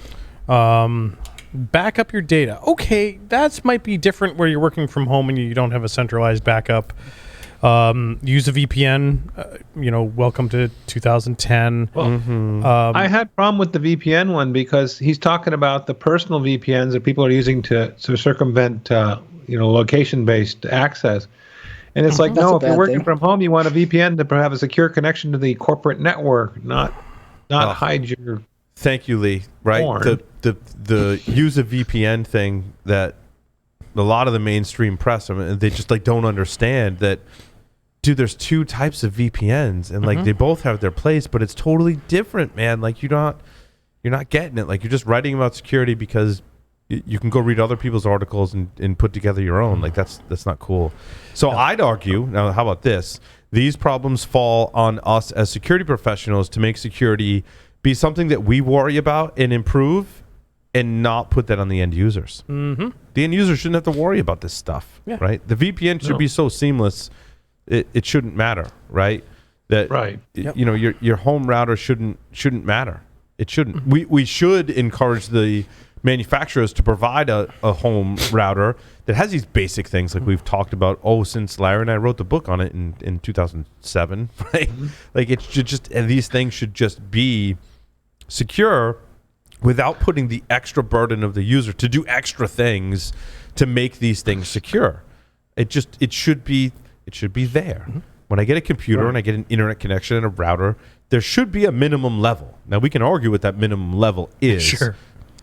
Back up your data. Okay, that might be different where you're working from home and you don't have a centralized backup. Use a VPN. Welcome to 2010. Well, I had a problem with the VPN one because he's talking about the personal VPNs that people are using to circumvent, location-based access. And it's like, That's no, a if you're bad working thing. from home, you want a VPN to have a secure connection to the corporate network, not hide your. Thank you, Lee. Right, porn. the use a VPN thing that a lot of the mainstream press, they just, like, don't understand that. Dude, there's two types of VPNs, and, like, they both have their place, but it's totally different, man. Like, you're not getting it. Like, you're just writing about security because you can go read other people's articles and put together your own. Like, that's not cool. So I'd argue, now, how about this? These problems fall on us as security professionals to make security be something that we worry about and improve, and not put that on the end users. The end user shouldn't have to worry about this stuff, right? The VPN should be so seamless. It shouldn't matter, right? That Right. Your home router shouldn't matter. It shouldn't. We should encourage the manufacturers to provide a home router that has these basic things like we've talked about. Since Larry and I wrote the book on it in 2007, right? Like, it should just, and these things should just be secure without putting the extra burden of the user to do extra things to make these things secure. It should be there. When I get a computer and I get an internet connection and a router, there should be a minimum level. Now, we can argue what that minimum level is. Sure.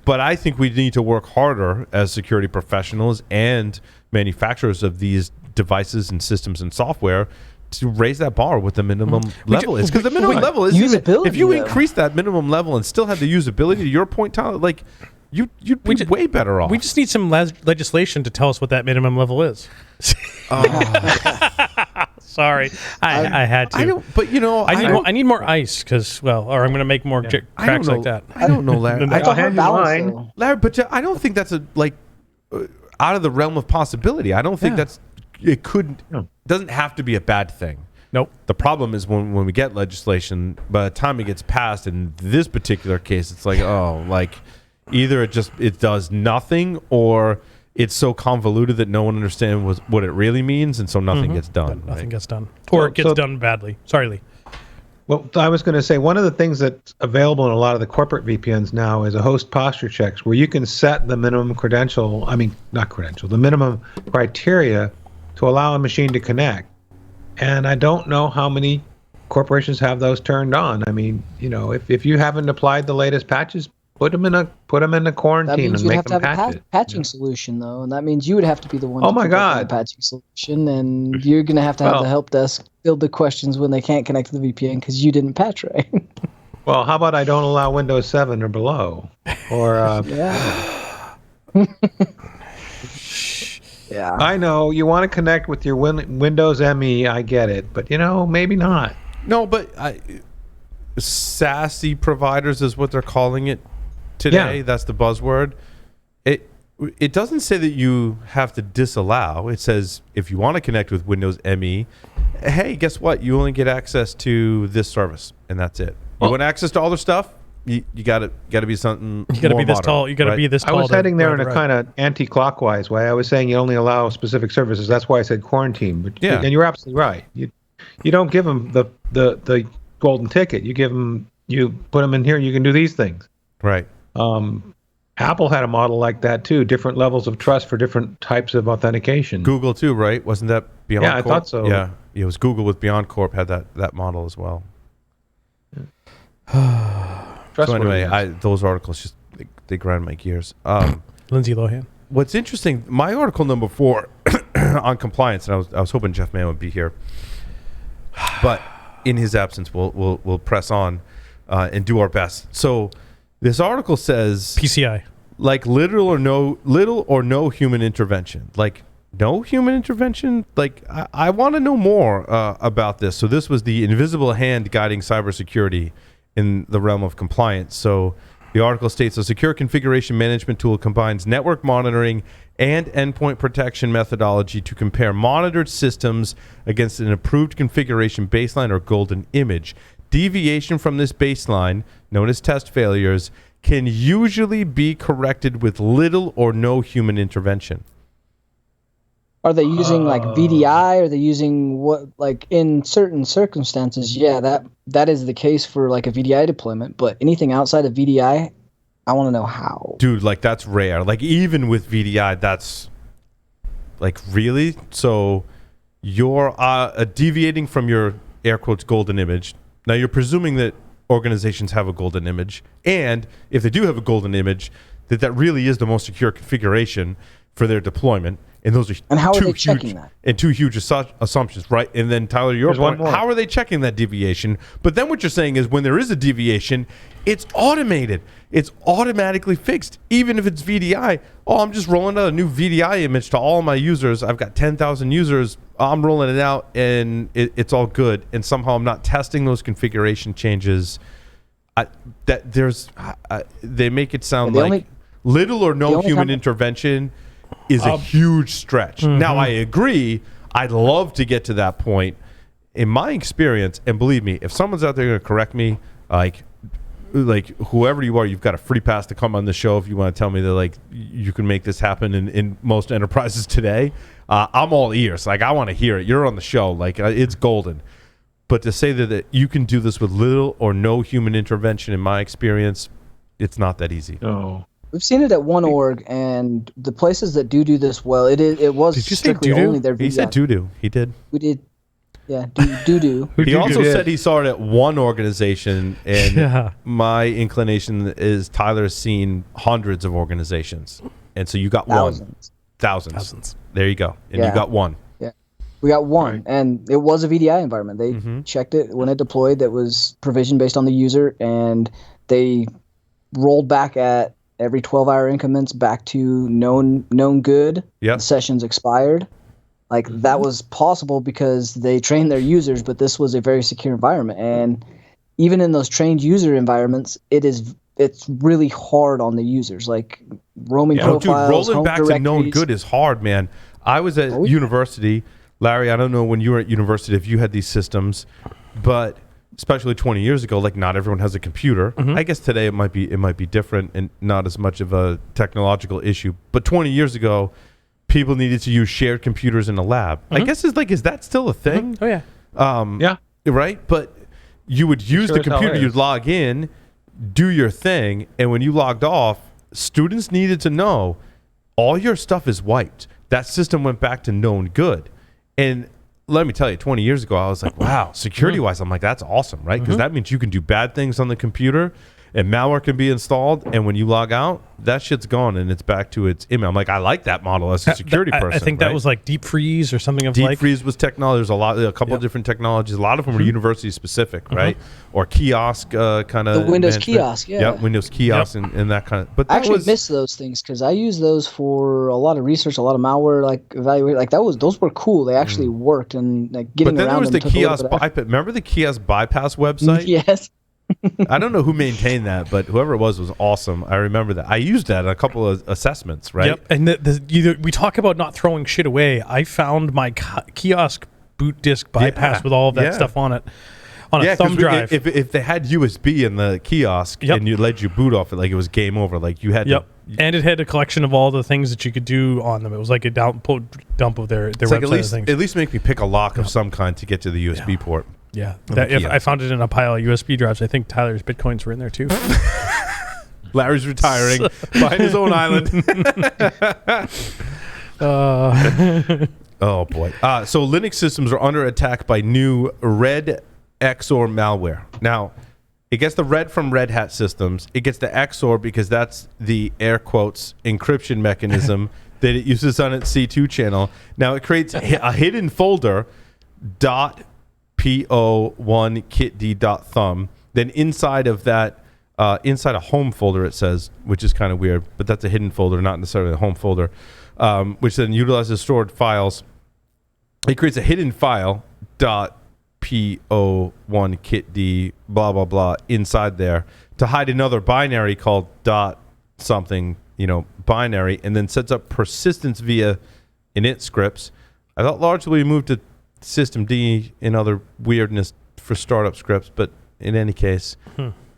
But I think we need to work harder as security professionals and manufacturers of these devices and systems and software to raise that bar with the minimum level is. Because the minimum level is usability, if you though. increase that minimum level and still have the usability, to your point, Tyler, like, you'd be way better off. We just need some legislation to tell us what that minimum level is. Sorry, I had to. I don't, but I need more ice because, or I'm going to make more cracks like that. I don't know, Larry. That's a hand hard you balance, mine. though. Larry, but I don't think that's out of the realm of possibility. I don't think doesn't have to be a bad thing. Nope. The problem is when we get legislation, by the time it gets passed, in this particular case, it's like, either it does nothing, or it's so convoluted that no one understands what it really means, and so nothing gets done. Nothing gets done. Or it gets done badly. Sorry, Lee. Well, I was going to say, one of the things that's available in a lot of the corporate VPNs now is a host posture checks where you can set the minimum the minimum criteria to allow a machine to connect. And I don't know how many corporations have those turned on. I mean, if you haven't applied the latest patches, Put them in a That quarantine means and you'd make have to them have patch a it. patching solution, though, and that means you would have to be the one. Oh to my pick up on God. the patching solution, and you're gonna have Well- the help desk field the questions when they can't connect to the VPN because you didn't patch right. Well, how about I don't allow Windows 7 or below? Or Yeah. Yeah. I know you want to connect with your Windows ME. I get it, but maybe not. No, but SASE providers is what they're calling it today. Yeah. That's the buzzword. It doesn't say that you have to disallow. It says if you want to connect with Windows ME, hey, guess what? You only get access to this service, and that's it. You want access to all their stuff? You got to be something. You got to be this modern, tall. You got to right? be this tall. I was heading there in a right. kind of anti-clockwise way. I was saying you only allow specific services. That's why I said quarantine. But Yeah. and you're absolutely right. You don't give them the golden ticket. You put them in here. You can do these things. Right. Apple had a model like that too. Different levels of trust for different types of authentication. Google too, right? Wasn't that Beyond Yeah, I Corp? thought so. Yeah, it was Google with Beyond Corp had that model as well. So anyway, those articles just they grind my gears. Lindsay Lohan. What's interesting, my article number 4 on compliance, and I was hoping Jeff Mann would be here, but in his absence, we'll press on and do our best. So this article says PCI, like little or no human intervention, like no human intervention. Like I want to know more about this. So this was the invisible hand guiding cybersecurity in the realm of compliance. So the article states a secure configuration management tool combines network monitoring and endpoint protection methodology to compare monitored systems against an approved configuration baseline or golden image. Deviation from this baseline, known as test failures, can usually be corrected with little or no human intervention. Are they using like VDI? Are they using what, like in certain circumstances? Yeah, that is the case for like a VDI deployment. But anything outside of VDI, I want to know how. Dude, like that's rare. Like even with VDI, that's like really. So you're deviating from your air quotes golden image. Now you're presuming that organizations have a golden image, and if they do have a golden image, that really is the most secure configuration for their deployment. And those are and how are they checking that? And two huge assumptions, right? And then Tyler, your point, how are they checking that deviation? But then what you're saying is when there is a deviation, it's automated. It's automatically fixed, even if it's VDI. Oh, I'm just rolling out a new VDI image to all my users. I've got 10,000 users. I'm rolling it out, and it's all good. And somehow I'm not testing those configuration changes. They make it sound like little or no human intervention is a huge stretch. Mm-hmm. Now, I agree. I'd love to get to that point. In my experience, and believe me, if someone's out there going to correct me, like whoever you are, you've got a free pass to come on the show if you want to tell me that like you can make this happen in most enterprises today. I'm all ears. Like I want to hear it. You're on the show. Like it's golden. But to say that you can do this with little or no human intervention, in my experience, it's not that easy. No. We've seen it at one org, and the places that do this well, it was did you strictly say only their VDI. He said doo-doo. He did. We did. Yeah, do. He also said he saw it at one organization, and Yeah. my inclination is Tyler's seen hundreds of organizations. And so you got Thousands. Thousands. There you go. And you got one. Yeah. We got one, and it was a VDI environment. They checked it when it deployed. That was provisioned based on the user, and they rolled back at every 12-hour increments back to known good. Yep. The sessions expired. Like that was possible because they trained their users, but this was a very secure environment. And even in those trained user environments, it's really hard on the users. Like roaming profiles, dude, rolling back to known good is hard, man. I was at university. Larry, I don't know when you were at university if you had these systems, but especially 20 years ago, like not everyone has a computer. Mm-hmm. I guess today it might be different and not as much of a technological issue. But 20 years ago, people needed to use shared computers in a lab. Mm-hmm. I guess is that still a thing? Mm-hmm. Oh yeah. Yeah. Right? But you would use the computer, you'd log in, do your thing, and when you logged off, students needed to know all your stuff is wiped. That system went back to known good. And let me tell you, 20 years ago, I was like, wow, security-wise, I'm like, that's awesome, right? Because that means you can do bad things on the computer. and malware can be installed, and when you log out, that shit's gone and it's back to its email. I'm like, I like that model as a security person. I think that was like deep freeze or something of deep freeze was technology. There's a couple of different technologies. A lot of them are university specific, right? Or kiosk kind of. The Windows kiosk, yeah. Windows kiosk and that kind of. But that I actually miss those things because I use those for a lot of research, a lot of malware, like evaluate. Like those were cool. They actually worked, and like getting But then around there was them the kiosk bypass. Remember the kiosk bypass website? Yes. I don't know who maintained that, but whoever it was awesome. I remember that. I used that in a couple of assessments, right? Yep. And we talk about not throwing shit away. I found my kiosk boot disk bypass with all of that stuff on it on a thumb drive. If they had USB in the kiosk and you let you boot off it, like it was game over. Like you had to. And it had a collection of all the things that you could do on them. It was like a dump of their website things. At least make me pick a lock of some kind to get to the USB port. Yeah, if I found it in a pile of USB drives. I think Tyler's Bitcoins were in there too. Larry's retiring, buying his own island. Oh boy! So Linux systems are under attack by new red XOR malware. Now, it gets the red from Red Hat systems. It gets the XOR because that's the air quotes encryption mechanism that it uses on its C2 channel. Now it creates a hidden folder .po1 kitd.thumb. Then inside of that, inside a home folder, it says, which is kind of weird, but that's a hidden folder, not necessarily a home folder, which then utilizes stored files. It creates a hidden file .po1 kitd blah blah blah inside there to hide another binary called .something binary, and then sets up persistence via init scripts. I thought largely we moved to systemd and other weirdness for startup scripts, but in any case,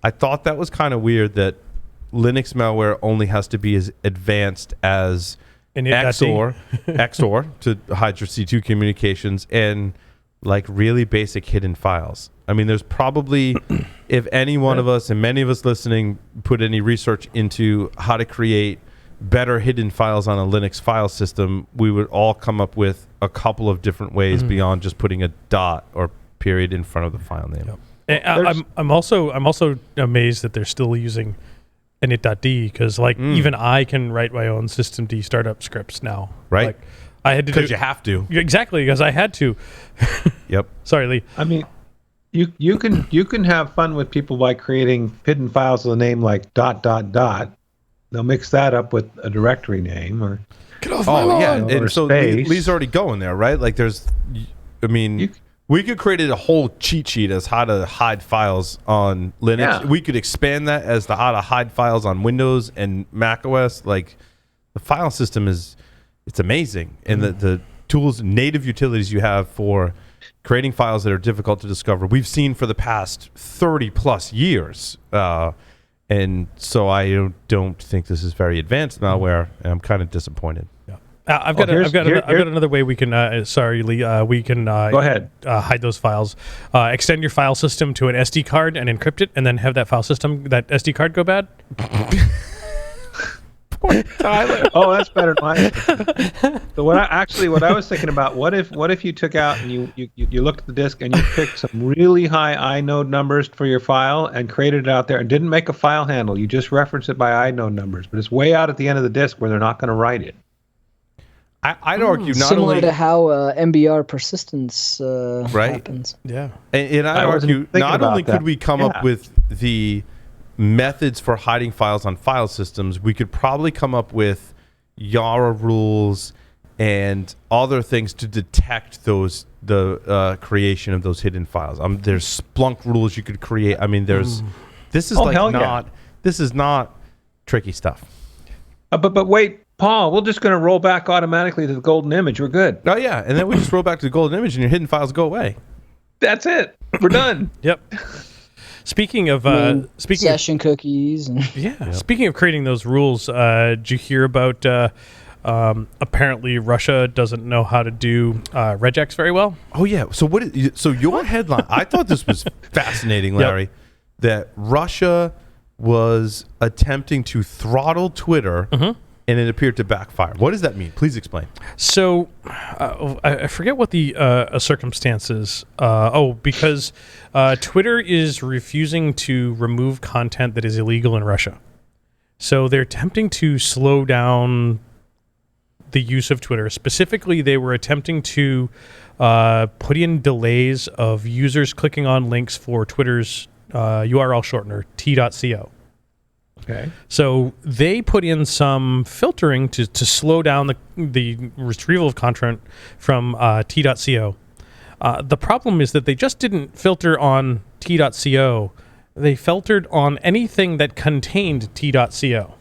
I thought that was kind of weird that Linux malware only has to be as advanced as XOR to hide your C2 communications and like really basic hidden files. I mean, there's probably, if any one of us and many of us listening put any research into how to create better hidden files on a Linux file system, we would all come up with a couple of different ways beyond just putting a dot or period in front of the file name. Yep. I'm also amazed that they're still using init.d because even I can write my own systemd startup scripts now. Right. Like, I had to because you have to. Exactly, because I had to. Yep. Sorry, Lee. I mean, you can have fun with people by creating hidden files with a name like ... They'll mix that up with a directory name or get off my lawn. And so Lee's already going there, right? Like we could create a whole cheat sheet as how to hide files on Linux. Yeah. We could expand that as to how to hide files on Windows and Mac OS. Like the file system it's amazing, and the tools, native utilities you have for creating files that are difficult to discover, we've seen for the past 30 plus years. And so I don't think this is very advanced malware, and I'm kind of disappointed. Yeah. I've got another way we can. Sorry, Lee. We can go ahead. Hide those files. Extend your file system to an SD card and encrypt it, and then have that file system, that SD card, go bad. Poor Tyler. Oh, that's better than mine. So what I was thinking about, what if you took out and you looked at the disk and you picked some really high inode numbers for your file and created it out there and didn't make a file handle. You just reference it by inode numbers, but it's way out at the end of the disk where they're not going to write it. I'd argue not similar only to how MBR persistence happens. Yeah, and I'd argue not only could we come up with the methods for hiding files on file systems, we could probably come up with Yara rules and other things to detect the creation of those hidden files. There's Splunk rules you could create. I mean, this is not tricky stuff. But wait, Paul, we're just going to roll back automatically to the golden image. We're good. Oh yeah, and then we just roll back to the golden image, and your hidden files go away. That's it. We're done. Yep. Speaking of session cookies, Speaking of creating those rules, did you hear about? Apparently, Russia doesn't know how to do regex very well. Oh yeah. So your headline? I thought this was fascinating, Larry. That Russia was attempting to throttle Twitter and it appeared to backfire. What does that mean? Please explain. So, I forget what the circumstances. Because Twitter is refusing to remove content that is illegal in Russia. So they're attempting to slow down the use of Twitter. Specifically, they were attempting to put in delays of users clicking on links for Twitter's URL shortener, t.co. Okay. So they put in some filtering to slow down the retrieval of content from t.co. The problem is that they just didn't filter on t.co. They filtered on anything that contained t.co.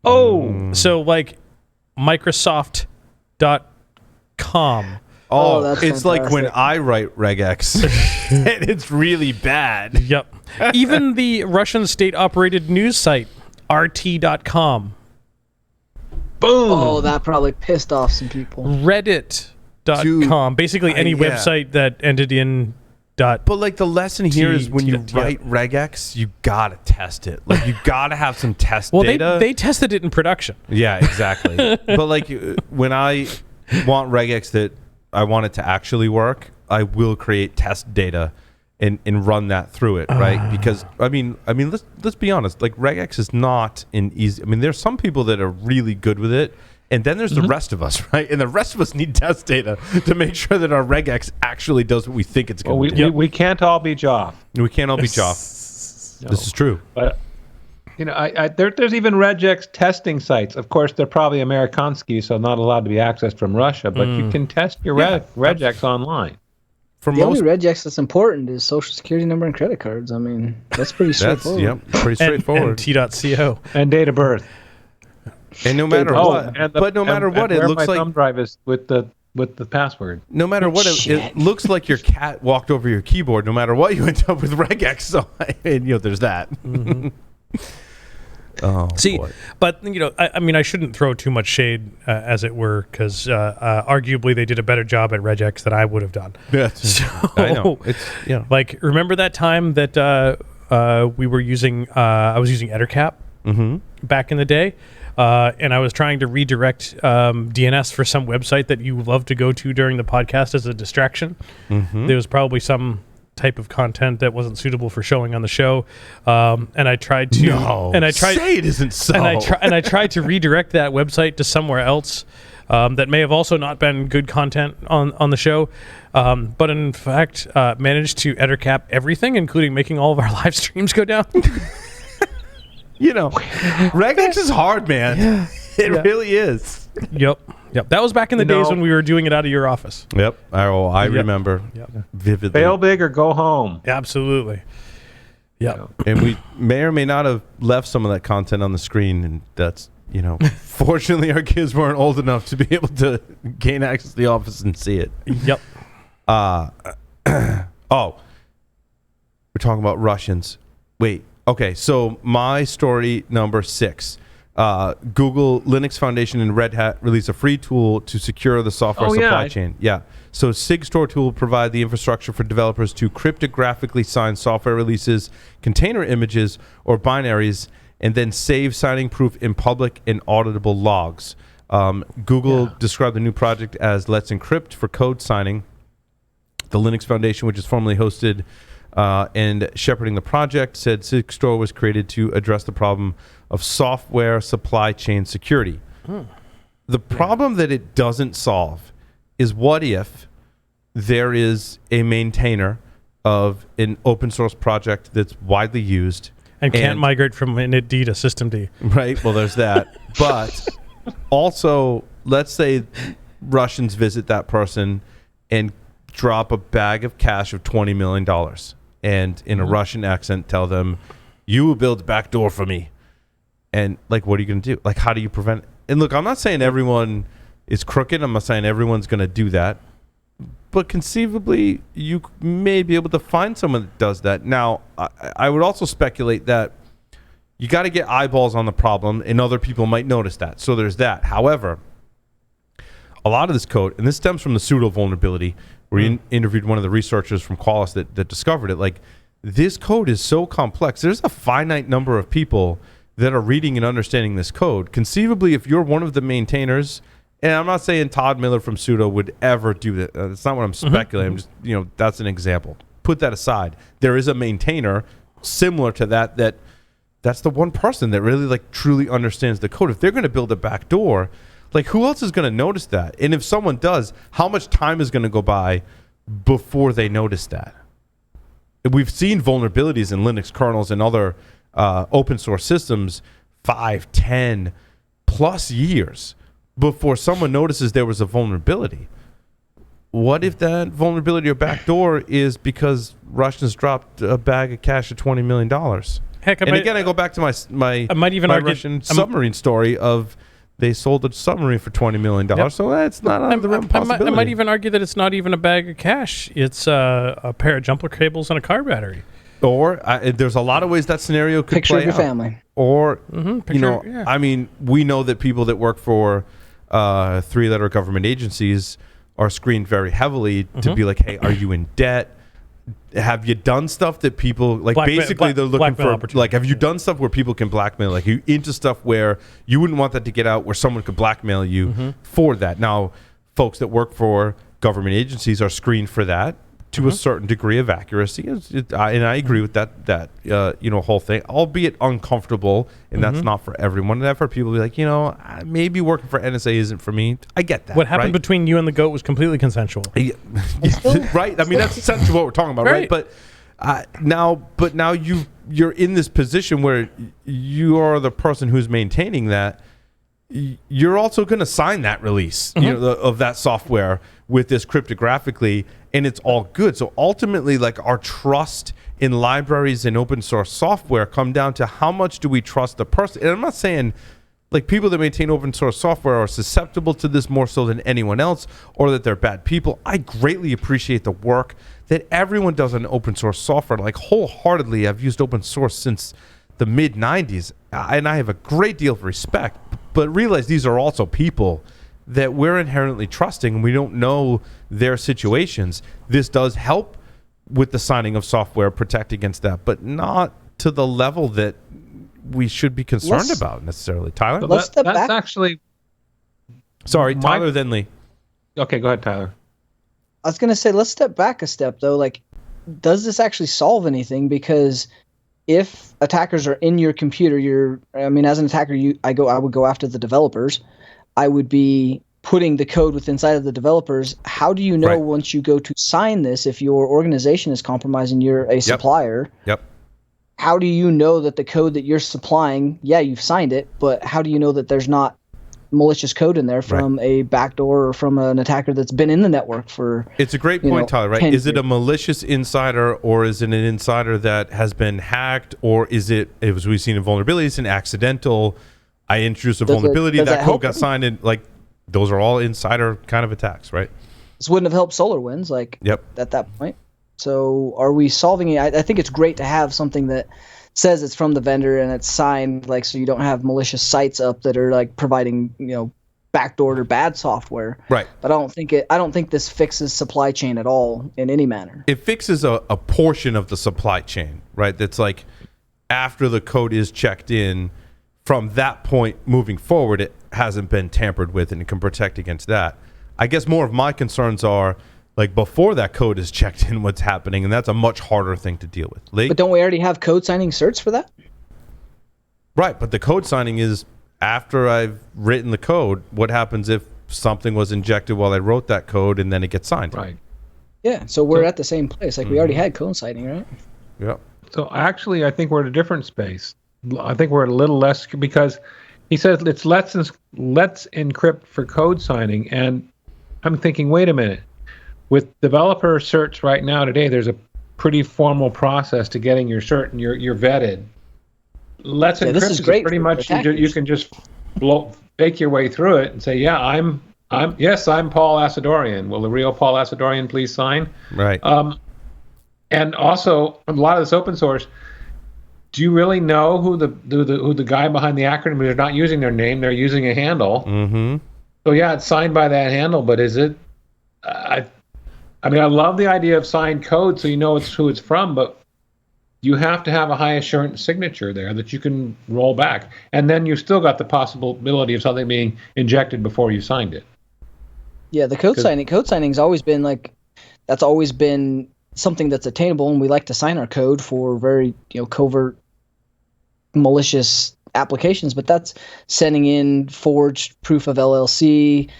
Oh. So like Microsoft.com. Oh, that's it's like when fantastic. I write regex, and it's really bad. Yep. Even the Russian state-operated news site, RT.com. Boom. Oh, that probably pissed off some people. Reddit.com. Basically any yeah. website that ended in dot. But like the lesson here is when you write regex, you gotta test it. Like you gotta have some test data. They tested it in production. Yeah, exactly. But like when I want regex that I want it to actually work, I will create test data and run that through it, right? Because I mean, let's be honest. Like regex is not an easy. I mean, there's some people that are really good with it, and then there's the rest of us, right? And the rest of us need test data to make sure that our regex actually does what we think it's going to do. We can't all be Joff. We can't all be Joff. No. This is true. But there's even regex testing sites. Of course, they're probably Amerikansky, so not allowed to be accessed from Russia. But you can test your regex online. For The most, only regex that's important is social security number and credit cards. I mean, that's pretty straightforward. pretty straightforward. And t.co. And date of birth. And no matter what, no matter what, it where looks my like thumb drive is with the password. no matter what, it looks like your cat walked over your keyboard. No matter what, you end up with regex. So, and there's that. Mm-hmm. Oh, See, boy. but I mean, I shouldn't throw too much shade, as it were, because arguably they did a better job at regex than I would have done. Yeah, So, I know. It's like, remember that time that we were using, I was using Ettercap back in the day, and I was trying to redirect DNS for some website that you love to go to during the podcast as a distraction. There was probably some type of content that wasn't suitable for showing on the show, and I tried to say it isn't so. and I tried to redirect that website to somewhere else that may have also not been good content on the show, but in fact managed to Ettercap everything, including making all of our live streams go down. regex is hard, man. It really is. Yep. That was back in the days when we were doing it out of your office. Yep. I remember vividly. Fail big or go home. Absolutely. Yep. And we may or may not have left some of that content on the screen, and that's fortunately our kids weren't old enough to be able to gain access to the office and see it. Yep. We're talking about Russians. Wait. Okay. So my story number 6. Google, Linux Foundation, and Red Hat release a free tool to secure the software supply chain. Yeah. So SigStore tool will provide the infrastructure for developers to cryptographically sign software releases, container images, or binaries, and then save signing proof in public and auditable logs. Google described the new project as Let's Encrypt for code signing. The Linux Foundation, which is formerly hosted and shepherding the project, said SigStore was created to address the problem of software supply chain security. The problem that it doesn't solve is what if there is a maintainer of an open source project that's widely used And can't migrate from initd to systemd. Right. Well, there's that. But also, let's say Russians visit that person and drop a bag of cash of $20 million and in a Russian accent tell them, you will build a back door for me. And like, what are you going to do? Like, how do you prevent it? And look, I'm not saying everyone is crooked. I'm not saying everyone's going to do that. But conceivably, you may be able to find someone that does that. Now, I would also speculate that you got to get eyeballs on the problem, and other people might notice that. So there's that. However, a lot of this code, and this stems from the pseudo vulnerability, where you interviewed one of the researchers from Qualys that discovered it. Like, this code is so complex. There's a finite number of people that are reading and understanding this code. Conceivably, if you're one of the maintainers, and I'm not saying Todd Miller from Sudo would ever do that. That's not what I'm speculating. I'm just, that's an example. Put that aside. There is a maintainer similar to that's the one person that really like truly understands the code. If they're going to build a backdoor, like who else is going to notice that? And if someone does, how much time is going to go by before they notice that? We've seen vulnerabilities in Linux kernels and other open source systems 5, 10 plus years before someone notices there was a vulnerability. What if that vulnerability or backdoor is because Russians dropped a bag of cash of $20 million? Heck, I go back to my I might even argue Russian submarine story of they sold a submarine for $20 million. Yep. So that's not out of the realm of possibility. I might even argue that it's not even a bag of cash. It's a pair of jumper cables and a car battery. Or there's a lot of ways that scenario could Picture play of your out. family. Or, I mean, we know that people that work for 3-letter government agencies are screened very heavily to be like, hey, are you in debt? Have you done stuff that people like? Basically, they're looking for like, have you done stuff where people can blackmail? Like, you into stuff where you wouldn't want that to get out, where someone could blackmail you for that. Now, folks that work for government agencies are screened for that to a certain degree of accuracy, and I agree with that whole thing, albeit uncomfortable, and that's not for everyone. And I've heard people be like, maybe working for NSA isn't for me. I get that. What happened between you and the goat was completely consensual. Yeah, right? I mean, that's essentially what we're talking about, right? But now you're in this position where you are the person who's maintaining that. You're also going to sign that release of that software with this cryptographically, and it's all good. So ultimately, like, our trust in libraries and open source software come down to how much do we trust the person. And I'm not saying like people that maintain open source software are susceptible to this more so than anyone else, or that they're bad people. I greatly appreciate the work that everyone does on open source software. Like, wholeheartedly, I've used open source since the mid 90s, and I have a great deal of respect, but realize these are also people that we're inherently trusting, and we don't know their situations. This does help with the signing of software, protect against that, but not to the level that we should be concerned about necessarily. Tyler? That's actually... Sorry, Tyler, then Lee. Okay, go ahead, Tyler. I was going to say, let's step back a step, though. Like, does this actually solve anything? Because if attackers are in your computer, as an attacker, I would go after the developers. I would be putting the code inside of the developers. How do you know once you go to sign this if your organization is compromised and you're a supplier? Yep. How do you know that the code that you're supplying, you've signed it, but how do you know that there's not malicious code in there from a backdoor or from an attacker that's been in the network for... It's a great point, Tyler, right? Is it a malicious insider, or is it an insider that has been hacked, or is it, as we've seen in vulnerabilities, an accidental... I introduced a vulnerability, that code got signed, and like those are all insider kind of attacks, right? This wouldn't have helped SolarWinds, at that point. So are we solving it? I think it's great to have something that says it's from the vendor and it's signed, like, so you don't have malicious sites up that are like providing, backdoored or bad software. Right. But I don't think this fixes supply chain at all in any manner. It fixes a portion of the supply chain, right? That's like after the code is checked in. From that point moving forward, it hasn't been tampered with, and it can protect against that. I guess more of my concerns are like before that code is checked in, what's happening, and that's a much harder thing to deal with. Lee? But don't we already have code signing certs for that? Right, but the code signing is after I've written the code. What happens if something was injected while I wrote that code and then it gets signed? Right. Yeah, so we're at the same place. Like we already had code signing, right? Yeah. So actually, I think we're at a different space. I think we're a little less, because he says let's encrypt for code signing, and I'm thinking, wait a minute. With developer certs right now today, there's a pretty formal process to getting your cert, and you're vetted. Let's encrypt. This is great. Pretty much you can just fake your way through it and say, I'm Paul Asadorian. Will the real Paul Asadorian please sign? Right. And also, a lot of this open source. Do you really know who the guy behind the acronym? They're not using their name; they're using a handle. Mm-hmm. So it's signed by that handle. But is it? I love the idea of signed code, so you know who it's from. But you have to have a high assurance signature there that you can roll back. And then you've still got the possibility of something being injected before you signed it. Yeah, the code signing's always been like, that's always been something that's attainable, and we like to sign our code for very, covert, malicious applications, but that's sending in forged proof of LLC,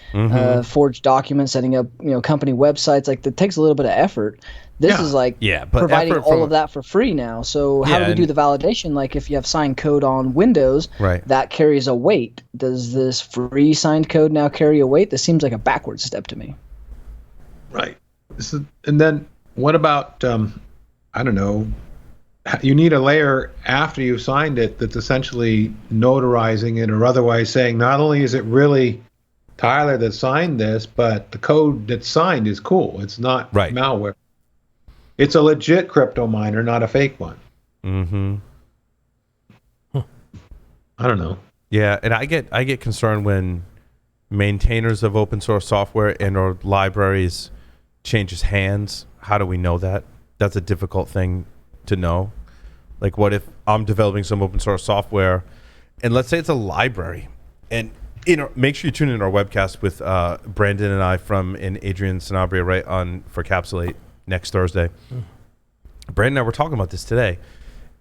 forged documents, setting up, company websites. Like, that takes a little bit of effort. This is like providing all of that for free now. So how do we do the validation? Like, if you have signed code on Windows, that carries a weight. Does this free signed code now carry a weight? This seems like a backward step to me. Right. And then what about, I don't know, you need a layer after you've signed it that's essentially notarizing it, or otherwise saying not only is it really Tyler that signed this, but the code that's signed is cool. It's not malware. It's a legit crypto miner, not a fake one. Mm-hmm. I don't know. Yeah, and I get concerned when maintainers of open source software and or libraries changes hands. How do we know that? That's a difficult thing to know. Like, what if I'm developing some open source software, and let's say it's a library, and make sure you tune in our webcast with Brandon and I and Adrian Sanabria right on for Capsulate next Thursday. Brandon and I were talking about this today,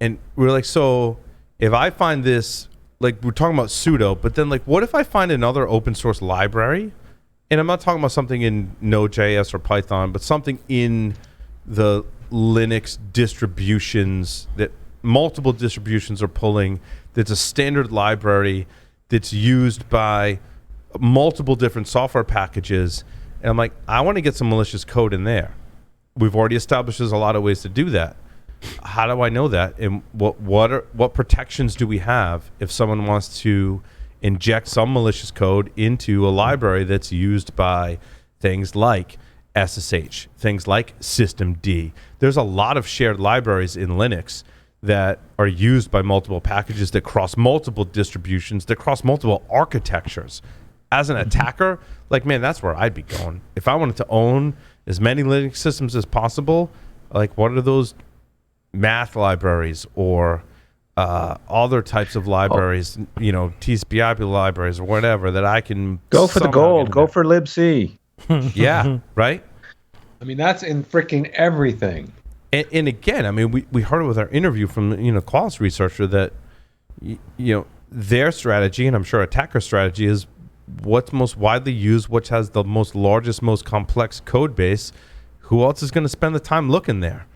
and we were like, so if I find this, like, we're talking about pseudo, but then, like, what if I find another open source library, and I'm not talking about something in Node.js or Python, but something in the Linux distributions that multiple distributions are pulling, that's a standard library that's used by multiple different software packages, and I'm like, I want to get some malicious code in there. We've already established there's a lot of ways to do that. How do I know that? And what protections do we have if someone wants to inject some malicious code into a library that's used by things like SSH, things like systemd? There's a lot of shared libraries in Linux that are used by multiple packages that cross multiple distributions, that cross multiple architectures. As an attacker, like, man, that's where I'd be going. If I wanted to own as many Linux systems as possible, like, what are those math libraries or other types of libraries, TCP/IP libraries or whatever that I can go for the gold, go for libc. Yeah, right? I mean, that's in freaking everything. And again, I mean, we heard it with our interview from Qualys researcher that their strategy, and I'm sure attacker strategy, is what's most widely used, which has the most largest, most complex code base. Who else is going to spend the time looking there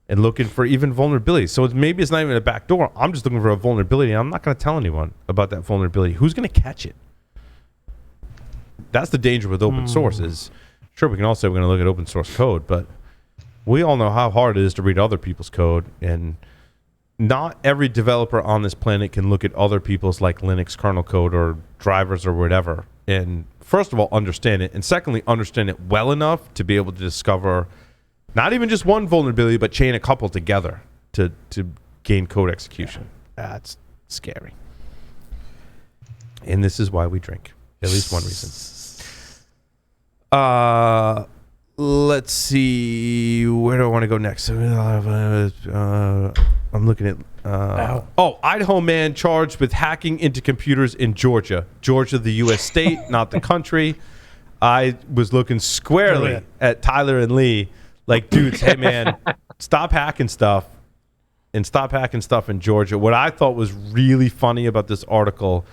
and looking for even vulnerabilities? So maybe it's not even a backdoor. I'm just looking for a vulnerability, and I'm not going to tell anyone about that vulnerability. Who's going to catch it? That's the danger with open source. Is sure, we can all say we're going to look at open source code, but we all know how hard it is to read other people's code, and not every developer on this planet can look at other people's, like, Linux kernel code or drivers or whatever, and first of all, understand it, and secondly, understand it well enough to be able to discover not even just one vulnerability, but chain a couple together to gain code execution. That's scary. And this is why we drink. At least one reason. Let's see. Where do I want to go next? I'm looking at... Idaho man charged with hacking into computers in Georgia. Georgia, the U.S. state, not the country. I was looking squarely at Tyler and Lee like, dudes, hey, man, stop hacking stuff and stop hacking stuff in Georgia. What I thought was really funny about this article,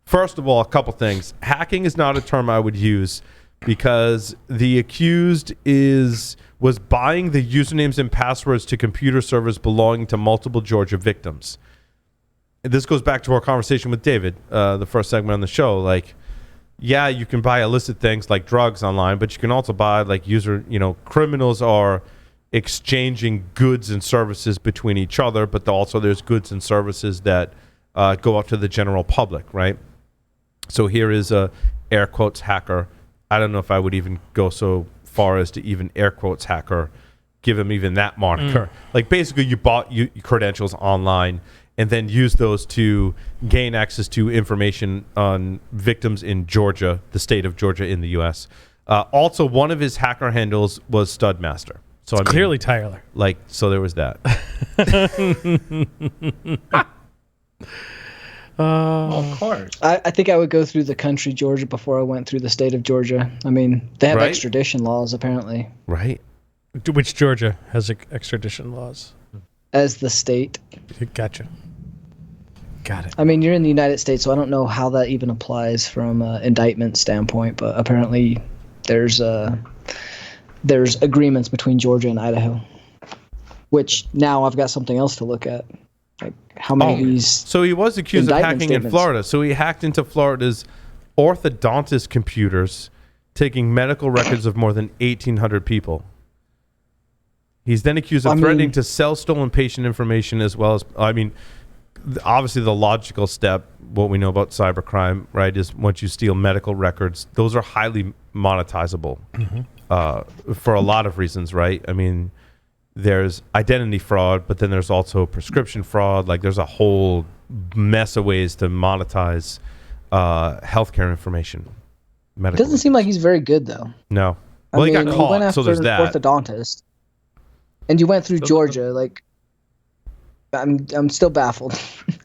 first of all, a couple things. Hacking is not a term I would use, because the accused was buying the usernames and passwords to computer servers belonging to multiple Georgia victims. And this goes back to our conversation with David, the first segment on the show. Like, yeah, you can buy illicit things like drugs online, but you can also buy, like, criminals are exchanging goods and services between each other, but also there's goods and services that go out to the general public, right? So here is a air quotes hacker. I don't know if I would even go so far as to even air quotes hacker, give him even that moniker. Like, basically, you bought your credentials online and then use those to gain access to information on victims in Georgia, the state of Georgia in the U.S. Also, one of his hacker handles was Studmaster. So I mean, Clearly Tyler. like, so there was that. Of course. I think I would go through the country Georgia before I went through the state of Georgia. I mean, they have Right. extradition laws apparently Right. Which Georgia has extradition laws? as the state. Gotcha. Got it. I mean, you're in the United States, so I don't know how that even applies from an indictment standpoint. But apparently, there's agreements between Georgia and Idaho. Which now I've got something else to look at, like how many of these. So he was accused of Indictment hacking in statements. Florida. So he hacked into Florida's orthodontist computers, taking medical records of more than 1,800 people. He's then accused of threatening to sell stolen patient information as well as, I mean, obviously the logical step, what we know about cybercrime, right, is once you steal medical records, those are highly monetizable for a lot of reasons, right? I mean, there's identity fraud, but then there's also prescription fraud. Like there's a whole mess of ways to monetize healthcare information. It doesn't seem like he's very good though. No. Well, he got went caught, after so there's that. orthodontist, and you went through Georgia. Like, I'm still baffled.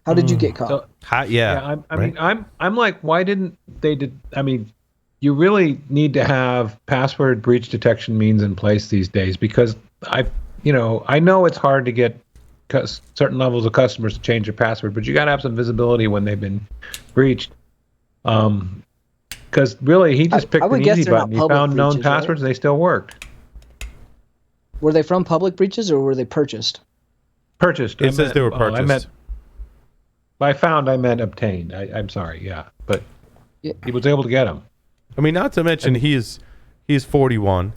How did you get caught? Yeah. I mean, I'm like, why didn't they? I mean, you really need to have password breach detection means in place these days because I know it's hard to get certain levels of customers to change their password, but you got to have some visibility when they've been breached. Because really, he just picked an easy button. He found known breaches, passwords, right? and they still worked. Were they from public breaches or were they purchased? Purchased. It says they were purchased. By found, I meant obtained. I'm sorry, yeah. But he was able to get them. I mean, not to mention he's 41,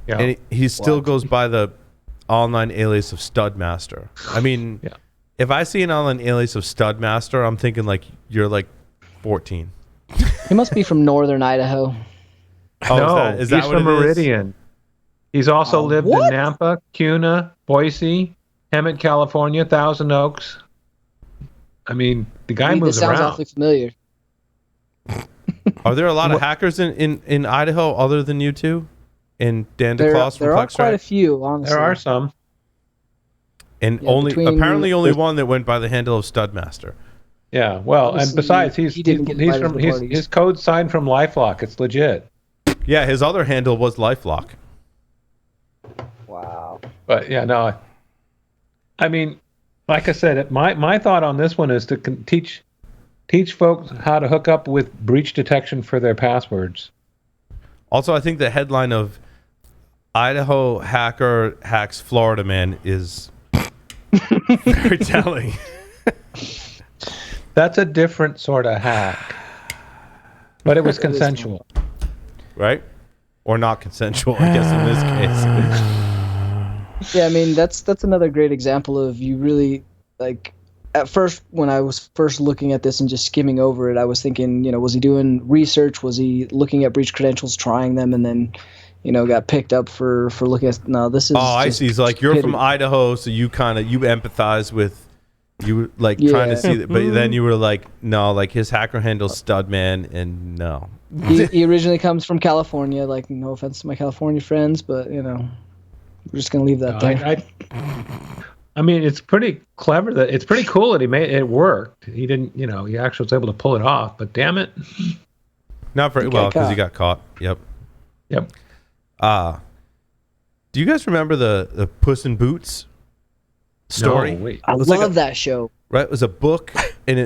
and he still goes by the online alias of Studmaster. I mean, if I see an online alias of Studmaster, I'm thinking like you're like 14. He must be from northern Idaho. Oh, No, is that he's what from it is? Meridian. He's also lived in Nampa, Cuna, Boise, Hemet, California, Thousand Oaks. I mean, the guy moves This sounds around. awfully familiar. Are there a lot of hackers in Idaho other than you two? And Dan There DeClaus from are quite a Plextrack? few, honestly. There are some. And Yeah, apparently only there's- one that went by the handle of Studmaster. Yeah, well, and Obviously, besides, he didn't get invited to the parties. his code's signed from LifeLock. It's legit. Yeah, his other handle was LifeLock. Wow. But yeah, no. I mean, like I said, my thought on this one is to teach folks how to hook up with breach detection for their passwords. Also, I think the headline of Idaho hacker hacks Florida man is very telling. That's a different sort of hack. But it was consensual. Right? Or not consensual, I guess, in this case. Yeah, I mean that's another great example of you really like. At first, when I was first looking at this and just skimming over it, I was thinking, was he doing research? Was he looking at breach credentials, trying them, and then, got picked up for looking at? No, this is. Oh, I see. It's like you're from Idaho, so you empathize with you, like trying to see that, but then you were like, no, like his hacker handle's Studman, and no. He originally comes from California. Like, no offense to my California friends, but we're just gonna leave that there. I mean, it's pretty clever it's pretty cool that he made it worked. He didn't, he actually was able to pull it off, but damn it. Not very well, because he got caught. Yep. Yep. Do you guys remember the Puss in Boots story? No, wait. I love that show. Right? It was a book, and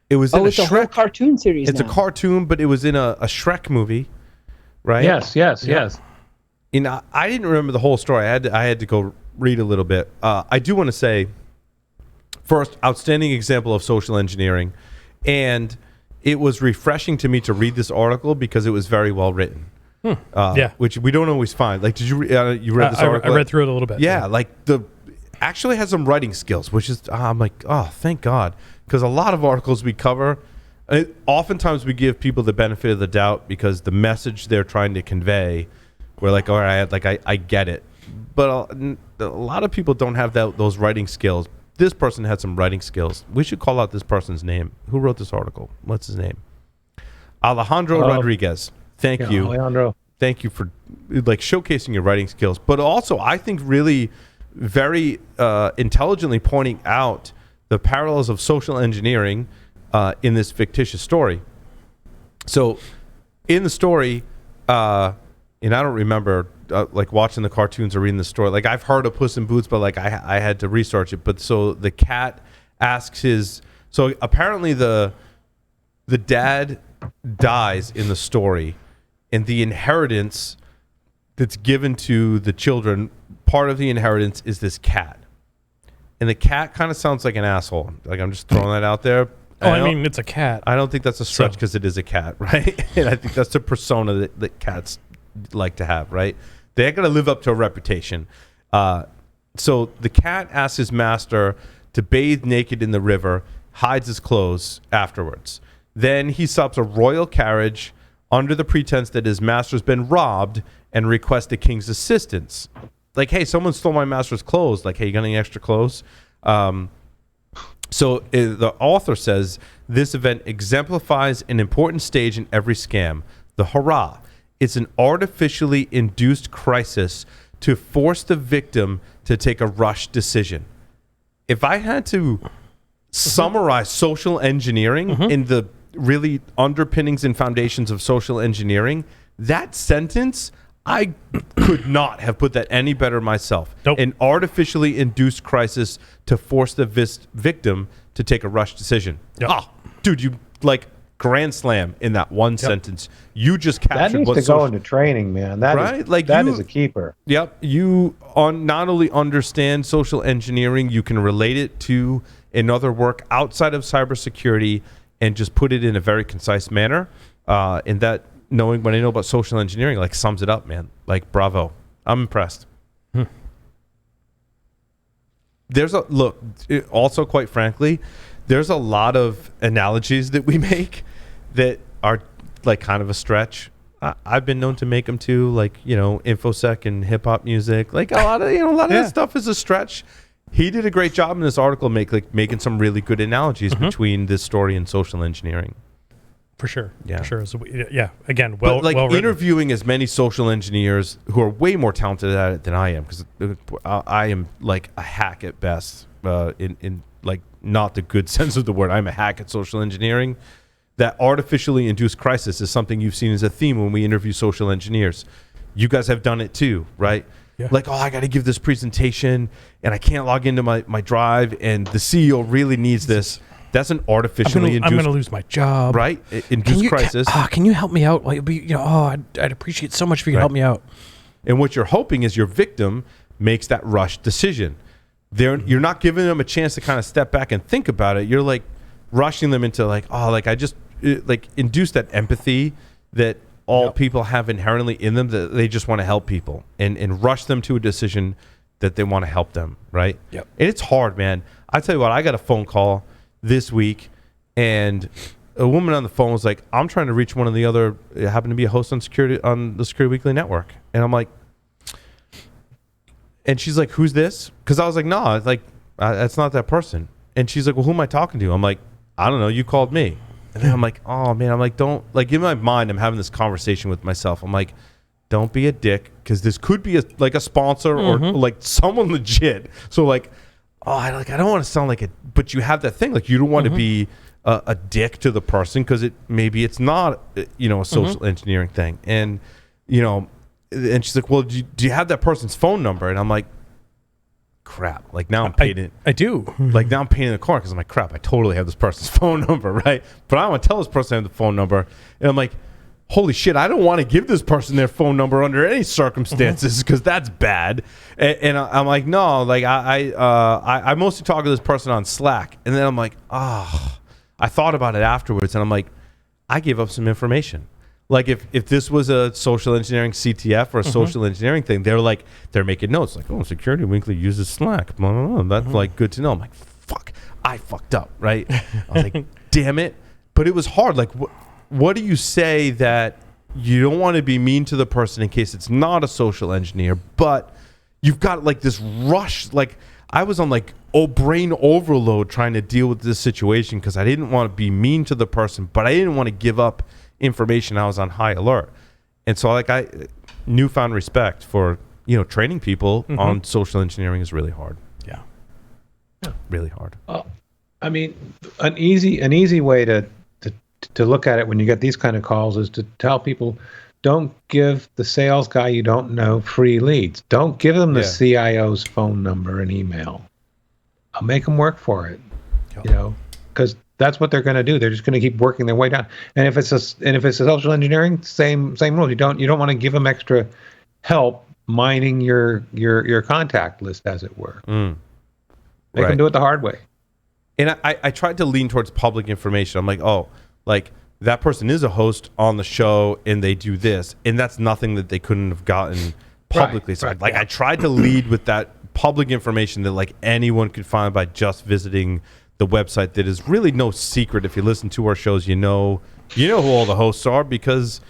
it was in a it's a whole Shrek cartoon series. It's now. a cartoon, but it was in a Shrek movie, right? Yes. I didn't remember the whole story. I had to go read a little bit. I do want to say, first, outstanding example of social engineering, and it was refreshing to me to read this article because it was very well written. Which we don't always find. Like, did you you read this article? I read through it a little bit. Yeah, like actually has some writing skills, which is I'm like, oh, thank God, because a lot of articles we cover, oftentimes we give people the benefit of the doubt because the message they're trying to convey, we're like, all right, like I get it, but a lot of people don't have those writing skills. This person had some writing skills. We should call out this person's name. Who wrote this article? What's his name? Alejandro Rodriguez. Thank you. Alejandro. Thank you for like showcasing your writing skills, but also I think really very intelligently pointing out the parallels of social engineering in this fictitious story. So in the story, and I don't remember like watching the cartoons or reading the story. Like I've heard of Puss in Boots, but like I had to research it. But so the cat asks so apparently the dad dies in the story, and the inheritance that's given to the children, part of the inheritance is this cat. And the cat kind of sounds like an asshole. Like I'm just throwing that out there. I mean, it's a cat. I don't think that's a stretch because it is a cat, right? And I think that's the persona that cats like to have, right? They got to live up to a reputation. So the cat asks his master to bathe naked in the river, hides his clothes afterwards. Then he stops a royal carriage under the pretense that his master's been robbed and requests the king's assistance. Like, hey, someone stole my master's clothes. Like, hey, you got any extra clothes? So the author says, this event exemplifies an important stage in every scam, the hurrah. It's an artificially induced crisis to force the victim to take a rushed decision. If I had to summarize social engineering in the really underpinnings and foundations of social engineering, that sentence, I could not have put that any better myself. Nope. An artificially induced crisis to force the victim to take a rushed decision. Yep. Oh, dude, you like grand slam in that one sentence. You just captured That needs what to go into training, man. That right? is, Like that you, is a keeper. Yep. You not only understand social engineering, you can relate it to another work outside of cybersecurity and just put it in a very concise manner. And that knowing what I know about social engineering like sums it up, man. Like, bravo. I'm impressed. There's a look, also quite frankly, there's a lot of analogies that we make that are like kind of a stretch. I've been known to make them too, like, you know, InfoSec and hip hop music. Like a lot of that stuff is a stretch. He did a great job in this article making some really good analogies between this story and social engineering. For sure. Yeah. For sure. So, yeah. Again, But like well written. interviewing as many social engineers who are way more talented at it than I am, because I am like a hack at best, in like not the good sense of the word. I'm a hack at social engineering. That artificially induced crisis is something you've seen as a theme when we interview social engineers. You guys have done it too, right? Yeah. Like, oh, I got to give this presentation and I can't log into my drive and the CEO really needs this. That's an artificially induced. I'm going to lose my job. Right? Induced crisis. Can you help me out? Like, I'd appreciate so much if you could help me out. And what you're hoping is your victim makes that rushed decision. You're not giving them a chance to kind of step back and think about it. You're like rushing them into like, oh, like I just like induce that empathy that all people have inherently in them, that they just want to help people and rush them to a decision that they want to help them, right? Yep. And it's hard, man. I tell you what, I got a phone call this week and a woman on the phone was like, I'm trying to reach one of the other, happened to be a host on the Security Weekly Network. And I'm like, and she's like, who's this? Because I was like, no, like, that's not that person. And she's like, well, who am I talking to? I'm like, I don't know. You called me. And then I'm like, oh, man. I'm like, don't, like, in my mind, I'm having this conversation with myself. I'm like, don't be a dick, because this could be like a sponsor or like someone legit. So like, oh, I don't want to sound like it, but you have that thing. Like, you don't want to be a dick to the person because maybe it's not, a social engineering thing. And, and she's like, well, do you have that person's phone number? And I'm like, crap. Like, now I'm painting. I do. Like, now I'm painting the corner because I'm like, crap, I totally have this person's phone number, right? But I don't want to tell this person I have the phone number. And I'm like, holy shit, I don't want to give this person their phone number under any circumstances because that's bad. And I'm like, no, like I mostly talk to this person on Slack. And then I'm like, I thought about it afterwards and I'm like, I gave up some information. Like if this was a social engineering CTF or a social engineering thing, they're making notes like, oh, Security Weekly uses Slack. Blah, blah, blah. That's like good to know. I'm like, fuck, I fucked up, right? I was like, damn it. But it was hard. Like, what do you say that you don't want to be mean to the person in case it's not a social engineer, but you've got like this rush. Like, I was on like brain overload trying to deal with this situation because I didn't want to be mean to the person, but I didn't want to give up information. I was on high alert. And so like I newfound respect for, training people on social engineering is really hard. Yeah. Really hard. I mean, an easy way to look at it when you get these kind of calls is to tell people, don't give the sales guy you don't know free leads. Don't give them the CIO's phone number and email. I'll make them work for it, because that's what they're going to do. They're just going to keep working their way down. And if it's a social engineering, same rules. You don't want to give them extra help mining your contact list, as it were. Make them do it the hard way. And I tried to lean towards public information. I'm like, oh, like that person is a host on the show and they do this, and that's nothing that they couldn't have gotten publicly. I tried to lead with that public information that like anyone could find by just visiting the website. That is really no secret. If you listen to our shows, you know who all the hosts are, because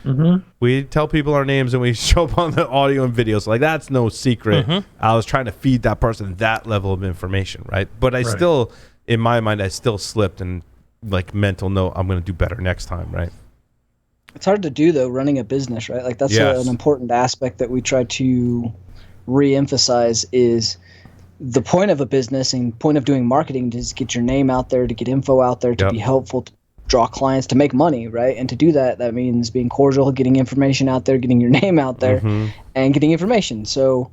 we tell people our names and we show up on the audio and video. So like that's no secret. I was trying to feed that person that level of information, right? But I still, in my mind, I still slipped and like mental note, I'm going to do better next time, right? It's hard to do though, running a business, right? Like that's an important aspect that we try to re-emphasize. Is the point of a business and point of doing marketing is get your name out there, to get info out there, to be helpful, to draw clients, to make money, right? And to do that means being cordial, getting information out there, getting your name out there, and getting information. So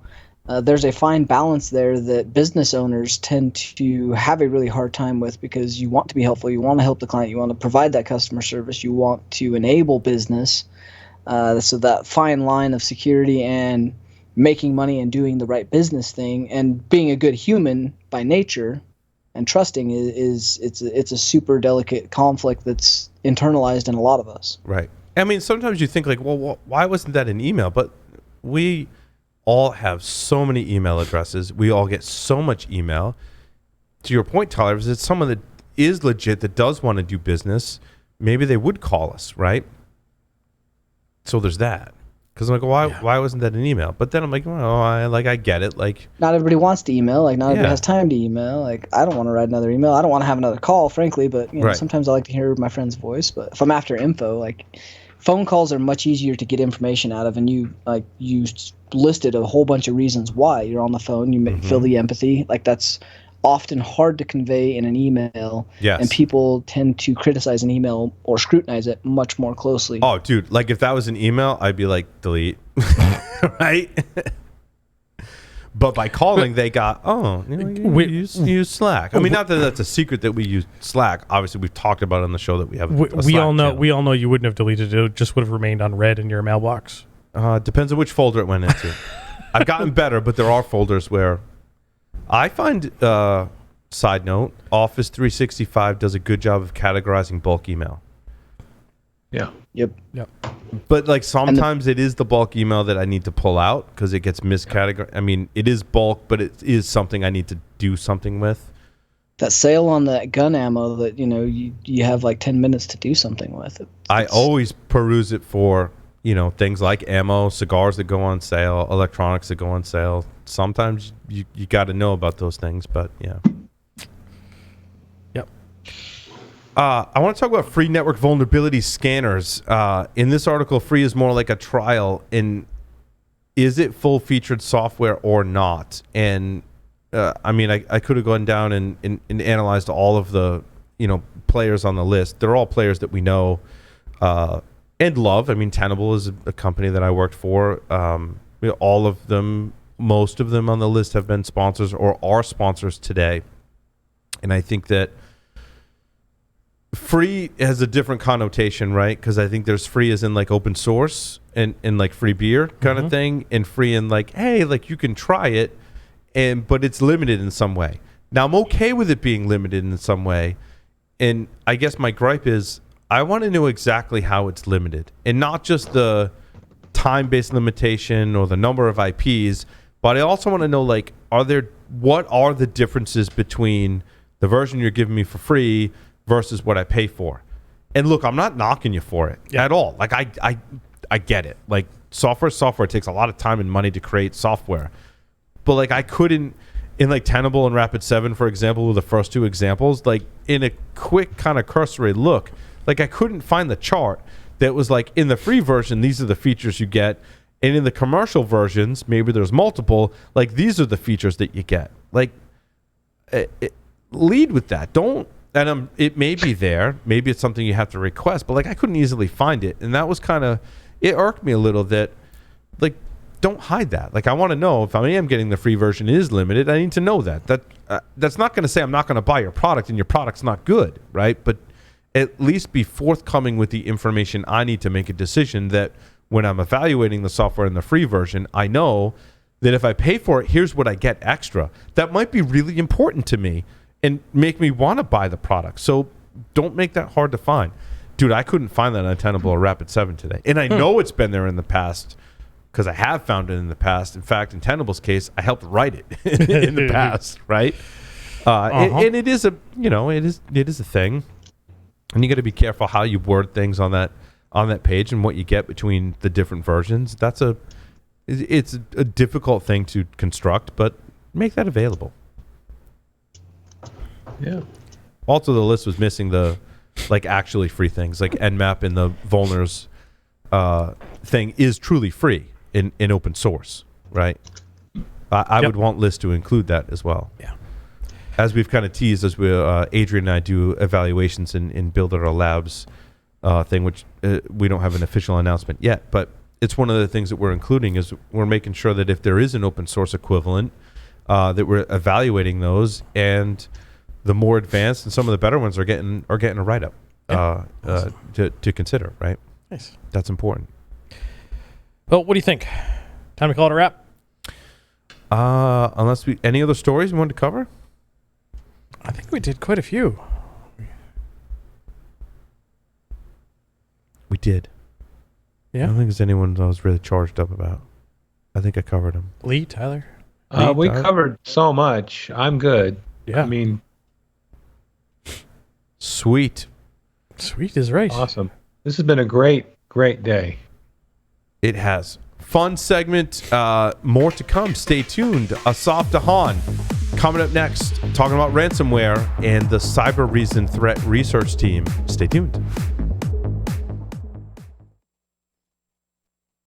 there's a fine balance there that business owners tend to have a really hard time with, because you want to be helpful, you want to help the client, you want to provide that customer service, you want to enable business. So that fine line of security and making money and doing the right business thing and being a good human by nature and trusting it's a super delicate conflict that's internalized in a lot of us. Right. I mean, sometimes you think like, well, why wasn't that an email? But we all have so many email addresses. We all get so much email. To your point, Tyler, if it's someone that is legit, that does want to do business, maybe they would call us, right? So there's that. Because I'm like, why wasn't that an email? But then I'm like, well, I get it. Like, not everybody wants to email. Like, not everybody has time to email. Like, I don't want to write another email. I don't want to have another call, frankly. But sometimes I like to hear my friend's voice. But if I'm after info, like, phone calls are much easier to get information out of. And you listed a whole bunch of reasons why you're on the phone. You feel the empathy. Like, that's often hard to convey in an email. Yes. And people tend to criticize an email or scrutinize it much more closely. Oh, dude, like if that was an email, I'd be like, delete. Right? But by calling, they got, we use Slack. I mean, not that that's a secret that we use Slack. Obviously, we've talked about it on the show that we have. We all know you wouldn't have deleted it. It just would have remained unread in your mailbox. Depends on which folder it went into. I've gotten better, but there are folders where I find, side note, Office 365 does a good job of categorizing bulk email. Yeah. Yep. But like sometimes it is the bulk email that I need to pull out because it gets miscategorized. I mean, it is bulk, but it is something I need to do something with. That sale on that gun ammo that, you have like 10 minutes to do something with. I always peruse it for, things like ammo, cigars that go on sale, electronics that go on sale. Sometimes you got to know about those things, but yeah. Yep. I want to talk about free network vulnerability scanners. In this article, free is more like a trial. And is it full-featured software or not? And I could have gone down and analyzed all of the players on the list. They're all players that we know and love. I mean, Tenable is a company that I worked for. All of them, most of them on the list have been sponsors or are sponsors today. And I think that free has a different connotation, right? Because I think there's free as in like open source and like free beer kind of thing, and free in like, hey, like you can try it, but it's limited in some way. Now I'm okay with it being limited in some way, and I guess my gripe is I want to know exactly how it's limited, and not just the time-based limitation or the number of IPs, but I also want to know like, what are the differences between the version you're giving me for free versus what I pay for? And look, I'm not knocking you for it at all. Like I get it. Like software takes a lot of time and money to create software. But like I couldn't, in like Tenable and Rapid7, for example, were the first two examples, like in a quick kind of cursory look, like I couldn't find the chart that was like, in the free version, these are the features you get. And in the commercial versions, maybe there's multiple, like, these are the features that you get. Like, lead with that. Don't, and it may be there. Maybe it's something you have to request, but like, I couldn't easily find it. And that was kind of, it irked me a little that, like, don't hide that. Like, I want to know if I am getting the free version is limited. I need to know that. That's not going to say I'm not going to buy your product and your product's not good, right? But at least be forthcoming with the information I need to make a decision that when I'm evaluating the software in the free version, I know that if I pay for it, here's what I get extra. That might be really important to me and make me want to buy the product. So don't make that hard to find. Dude, I couldn't find that Untenable or Rapid 7 today. And I know it's been there in the past because I have found it in the past. In fact, in Tenable's case, I helped write it in the past, right? And it is it is a thing. And you got to be careful how you word things on that page and what you get between the different versions. It's a difficult thing to construct, but make that available. Yeah. Also, the list was missing the actually free things, like Nmap and the Vulners thing is truly free in open source, right? I would want lists to include that as well. Yeah. As we've kind of teased, as Adrian and I do evaluations in Build Our Labs thing, which we don't have an official announcement yet, but it's one of the things that we're including is we're making sure that if there is an open source equivalent, that we're evaluating those, and the more advanced and some of the better ones are getting a write up to consider, right? Nice. That's important. Well, what do you think? Time to call it a wrap? Unless any other stories we wanted to cover? I think we did quite a few. We did. Yeah. I don't think there's anyone I was really charged up about. I think I covered them. Lee, Tyler? We covered so much. I'm good. Yeah. I mean, Sweet. Sweet is right. awesome. This has been a great day. It has. Fun segment. More to come. Stay tuned. Asaf Dahan coming up next, talking about ransomware and the Cyber Reason Threat Research Team. Stay tuned.